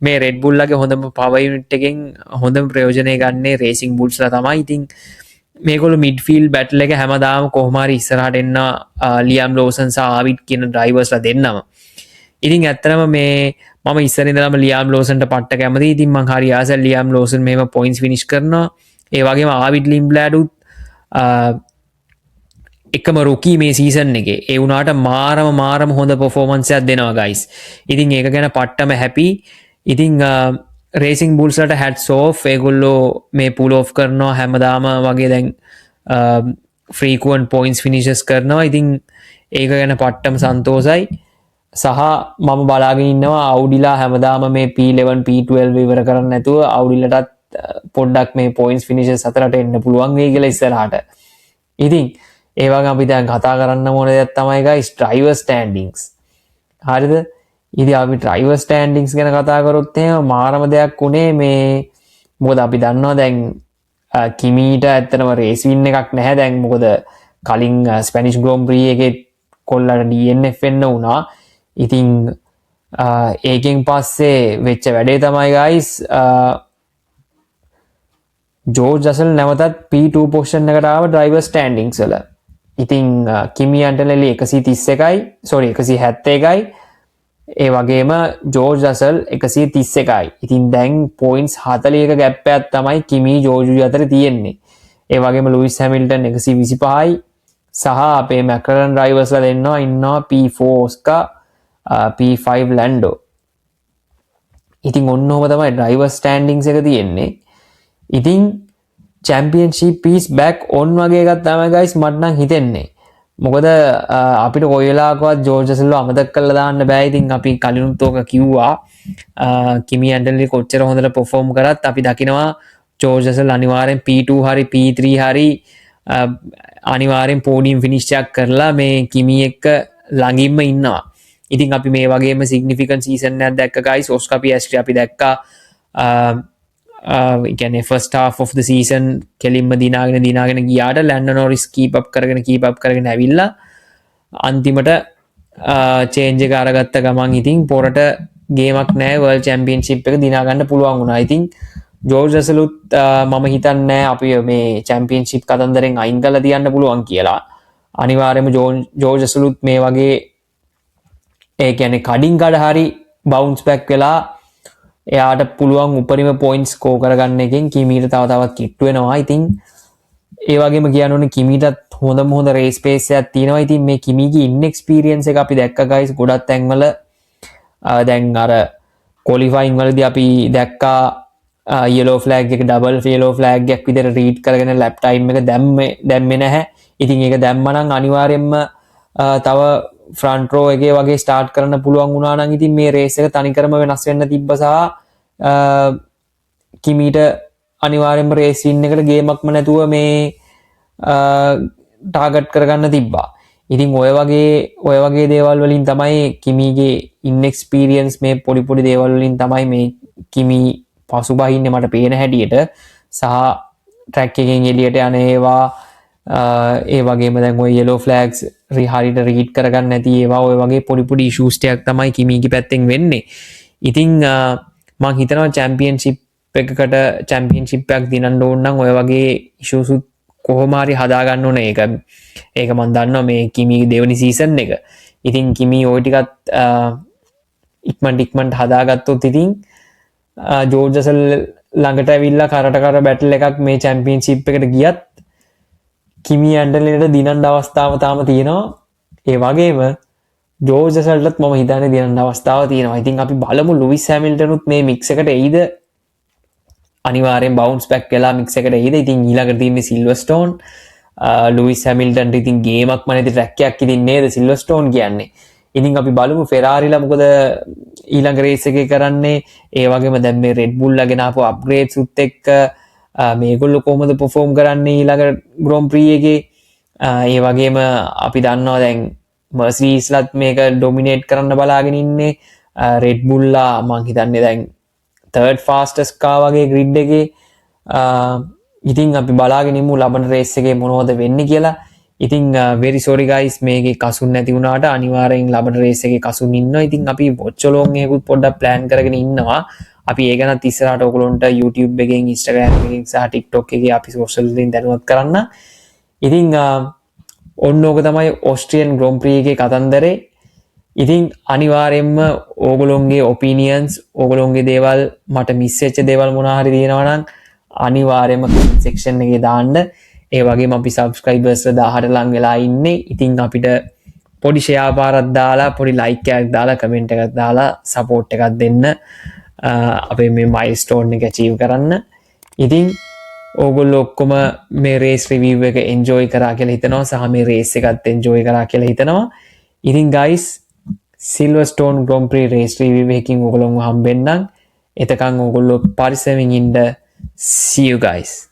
මේ Red Bull ලගේ හොඳම power unit එකෙන් හොඳම ප්‍රයෝජනය ගන්නේ Racing Bulls ලා තමයි. ඉතින් මේගොල්ලෝ midfield battle එක හැමදාම කොහොම හරි ඉස්සරහට එන්න ලියම් ලෝසන් සහ ආවිඩ් කියන drivers ලා දෙන්නම. ඉතින් ඇත්තටම මේ මම ඉස්සරින් ඉඳලාම ලියම් ලෝසන්ට පට්ට කැමතියි. ඉතින් මං හරි ආසයි ලියම් ලෝසන් මේව points finish කරනවා. ඒ වගේම ආවිඩ් ලින්බ්ලෑඩ් උත් එකම රොකී මේ සීසන් එකේ. ඒ වුණාට මාරම හොඳ performance එකක් දෙනවා guys. ඉතින් ඒක ගැන පට්ටම happy. ඉතින් Racing Bulls ලට hats off. ඒගොල්ලෝ මේ pull off කරනවා හැමදාම වගේ දැන් frequent points finishes කරනවා. ඉතින් ඒක ගැන පට්ටම සන්තෝසයි. සහ මම බලාගෙන ඉන්නවා අවුඩිලා හැමදාම මේ P11 P12 ඉවර කරන්න නැතුව අවුඩිලටත් පොඩ්ඩක් මේ points finishes අතරට එන්න පුළුවන් වෙයි කියලා ඉස්සරහට. ඉතින් ඒ වගේ අපි දැන් කතා කරන්න ඕන දෙයක් තමයි guys driver standings. හරිද? ඉතින් අපි driver standings ගැන කතා කරොත් එහෙම මාරම දෙයක් උනේ මේ මොකද අපි දන්නවා දැන් කිමීට ඇත්තටම race win එකක් නැහැ දැන් මොකද කලින් Spanish Grand Prix එකේ කොල්ලට DNF වෙන්න වුණා. ඉතින් ඒකෙන් පස්සේ වෙච්ච වැඩේ තමයි guys ජෝර්ජ් රසල් නැවතත් P2 position එකට ආව driver standings වල. ඉතින් කිමි ඇන්ටනෙලි 171යි. ඒ වගේම ජෝර්ජ් රසල් 131යි. ඉතින් දැන් points 40ක gap එකක් තමයි කිමි ජෝර්ජ් අතර තියෙන්නේ. ඒ වගේම ලුයිස් හැමිල්ටන් 125යි සහ අපේ McLaren drivers ලා දෙන්නවා ඉන්නවා P4 ඔස්කා P5 ලැන්ඩෝ. ඉතින් ඔන්නෝම තමයි driver standings එක තියෙන්නේ. ඉතින් championship is back on වගේ එකක් තමයි guys මට නම් හිතෙන්නේ. මොකද අපිට කොයි වෙලාවකවත් ජෝර්ජ් රසල්ව අමතක කරලා දාන්න බෑ. ඉතින් අපි කලිනුත් ඕක කිව්වා කිමි ඇන්ටනෙලි කොච්චර හොඳට perform කරත් අපි දකිනවා ජෝර්ජ් රසල් අනිවාර්යෙන් P2 හරි P3 හරි අනිවාර්යෙන් පෝඩියම් ෆිනිෂ් එකක් කරලා මේ කිමි එක්ක ළඟින්ම ඉන්නවා. ඉතින් අපි මේ වගේම සිග්නිෆිකන්ට් සීසන් එකක් දැක්ක guys. ඔස්කා පියස්ට්‍රි අපි දැක්කා කියන්නේ first half of the season කෙලින්ම දිනාගෙන ගියාට ලැන්ඩන් නෝරිස් කීප් අප් කරගෙන ඇවිල්ලා අන්තිමට චේන්ජ් එක අරගත්ත ගමන් ඉතින් පොරට ගේමක් නෑ වර්ල්ඩ් චැම්පියන්ෂිප් එක දිනා ගන්න පුළුවන් වුණා. ඉතින් ජෝර්ජ් රසලුත් මම හිතන්නේ අපි මේ චැම්පියන්ෂිප් කතන්දරෙන් අයින් කරලා තියන්න පුළුවන් කියලා. අනිවාර්යයෙන්ම ජෝර්ජ් රසලුත් මේ වගේ ඒ කියන්නේ කඩින් කඩ හරි බවුන්ස් බෑක් වෙලා එයාට පුළුවන් උපරිම පොයින්ට්ස් ස්කෝර් කරගන්න එකෙන් කිමීට තවත් කිට්ටු වෙනවා. ඉතින් ඒ වගේම කියන්න ඕනේ කිමීටත් හොඳ රේස් පේස් එකක් තියෙනවා. ඉතින් මේ කිමීගේ ඉන්එක්ස්පීරියන්ස් එක අපි දැක්ක guys ගොඩක් තැන්වල දැන් අර ක්වොලිෆයින් වලදී අපි දැක්කා yellow flag එක double yellow flag එකක් විදිහට රීඩ් කරගෙන lap time එක දැම්මේ නැහැ. ඉතින් ඒක දැම්මනම් අනිවාර්යයෙන්ම තව ෆ්‍රන්ට් රෝ එකේ වගේ ස්ටාර්ට් කරන්න පුළුවන් වුණා නම් ඉතින් මේ රේස් එක තනිකරම වෙනස් වෙන්න තිබ්බ සහ කිමීට අනිවාර්යයෙන්ම රේස් වින් එකට ගේමක්ම නැතුව මේ ටාගට් කරගන්න තිබ්බා. ඉතින් ඔය වගේ දේවල් වලින් තමයි කිමීගේ ඉන්එක්ස්පීරියන්ස් මේ පොඩි දේවල් වලින් තමයි මේ කිමී පසුබහින්නේ මට පේන හැටියට සහ ට්‍රැක් එකෙන් එළියට යන ඒවා ඒ වගේම දැන් ඔය yellow flags හරියට රීඩ් කරගන්න නැති ඒවා ඔය වගේ පොඩි ඉෂුස් ටිකක් තමයි කිමීගේ පැත්තෙන් වෙන්නේ. ඉතින් මම හිතනවා චැම්පියන්ෂිප් එකක් දිනන්න ඕන නම් ඔය වගේ ඉෂුස් කොහොම හරි හදා ගන්න ඕනේ. ඒක මම දන්නවා මේ කිමීගේ දෙවෙනි සීසන් එක. ඉතින් කිමී ওই ටිකත් ඉක්මනට හදාගත්තොත් ඉතින් ජෝර්ජ් රසල් ළඟට ඇවිල්ලා කරට බැටල් එකක් මේ චැම්පියන්ෂිප් එකට ගියත් කිමී ඇන්ඩලට දිනන්න අවස්ථාව තාම තියෙනවා. ඒ වගේම ජෝර්ජ් රසල්ටත් මම හිතන්නේ දිනන්න අවස්ථාව තියෙනවා. ඉතින් අපි බලමු ලුයිස් හැමිල්ටනුත් මේ මික්ස් එකට එයිද අනිවාර්යෙන් බවුන්ස් බෑක් වෙලා මික්ස් එකට එයිද. ඉතින් ඊළඟට තියෙන්නේ සිල්වර්ස්ටෝන් ලුයිස් හැමිල්ටන්ට ඉතින් ගේමක්ම නැති ට්‍රැක් එකක් ඉතින් නේද සිල්වර්ස්ටෝන් කියන්නේ. ඉතින් අපි බලමු ෆෙරාරිලා මොකද ඊළඟ රේස් එකේ කරන්නේ. ඒ වගේම දැන් මේ රෙඩ් බුල් ලාගෙන ආපු අප්ග්‍රේඩ්ස් උත් එක්ක මේගොල්ලෝ කොහොමද පර්ෆෝම් කරන්නේ ඊළඟ ග්‍රොන් ප්‍රී එකේ. ඒ වගේම අපි දන්නවා දැන් මර්සිඩීස්ලත් මේක ඩොමිනේට් කරන්න බලාගෙන ඉන්නේ. රෙඩ් බුල්ලා මං හිතන්නේ දැන් third fastest car වගේ grid එකේ. ඉතින් අපි බලාගෙන ඉමු ලබන රේස් එකේ මොනවද වෙන්නේ කියලා. ඉතින් very sorry guys මේකේ කසුන් නැති වුණාට අනිවාර්යෙන් ලබන රේස් එකේ කසුන් ඉන්නවා. ඉතින් අපි watch along එකකුත් පොඩ්ඩක් plan කරගෙන ඉන්නවා. අපි ඒ ගැනත් ඉස්සරහට ඔයගොල්ලන්ට YouTube එකෙන් Instagram එකෙන් සහ TikTok එකේ අපි social වලින් දැනුවත් කරන්න. ඉතින් ඔන්න ඕක තමයි Austrian Grand Prix එකේ කතන්දරේ. ඉතින් අනිවාර්යෙන්ම ඕගොල්ලොන්ගේ opinions ඕගොල්ලොන්ගේ දේවල් මට මිස් වෙච්ච දේවල් මොනවා හරි තියෙනවා නම් අනිවාර්යෙන්ම comment section එකේ දාන්න. ඒ වගේම අපි subscribers 1000ට ලං වෙලා ඉන්නේ. ඉතින් අපිට පොඩි share පාරක් දාලා පොඩි like එකක් දාලා comment එකක් දාලා support එකක් දෙන්න අපේ මේ milestone එක achieve කරන්න. ඉතින් ඕගොල්ලෝ ඔක්කොම මේ race review එක enjoy කරා කියලා හිතනවා සහ මේ race එකත් enjoy කරා කියලා හිතනවා. ඉතින් guys Silverstone Grand Prix race review එකකින් ඕගොල්ලෝ හම්බෙන්නම්. එතකන් ඕගොල්ලෝ පරිස්සමින් ඉන්න. See you guys.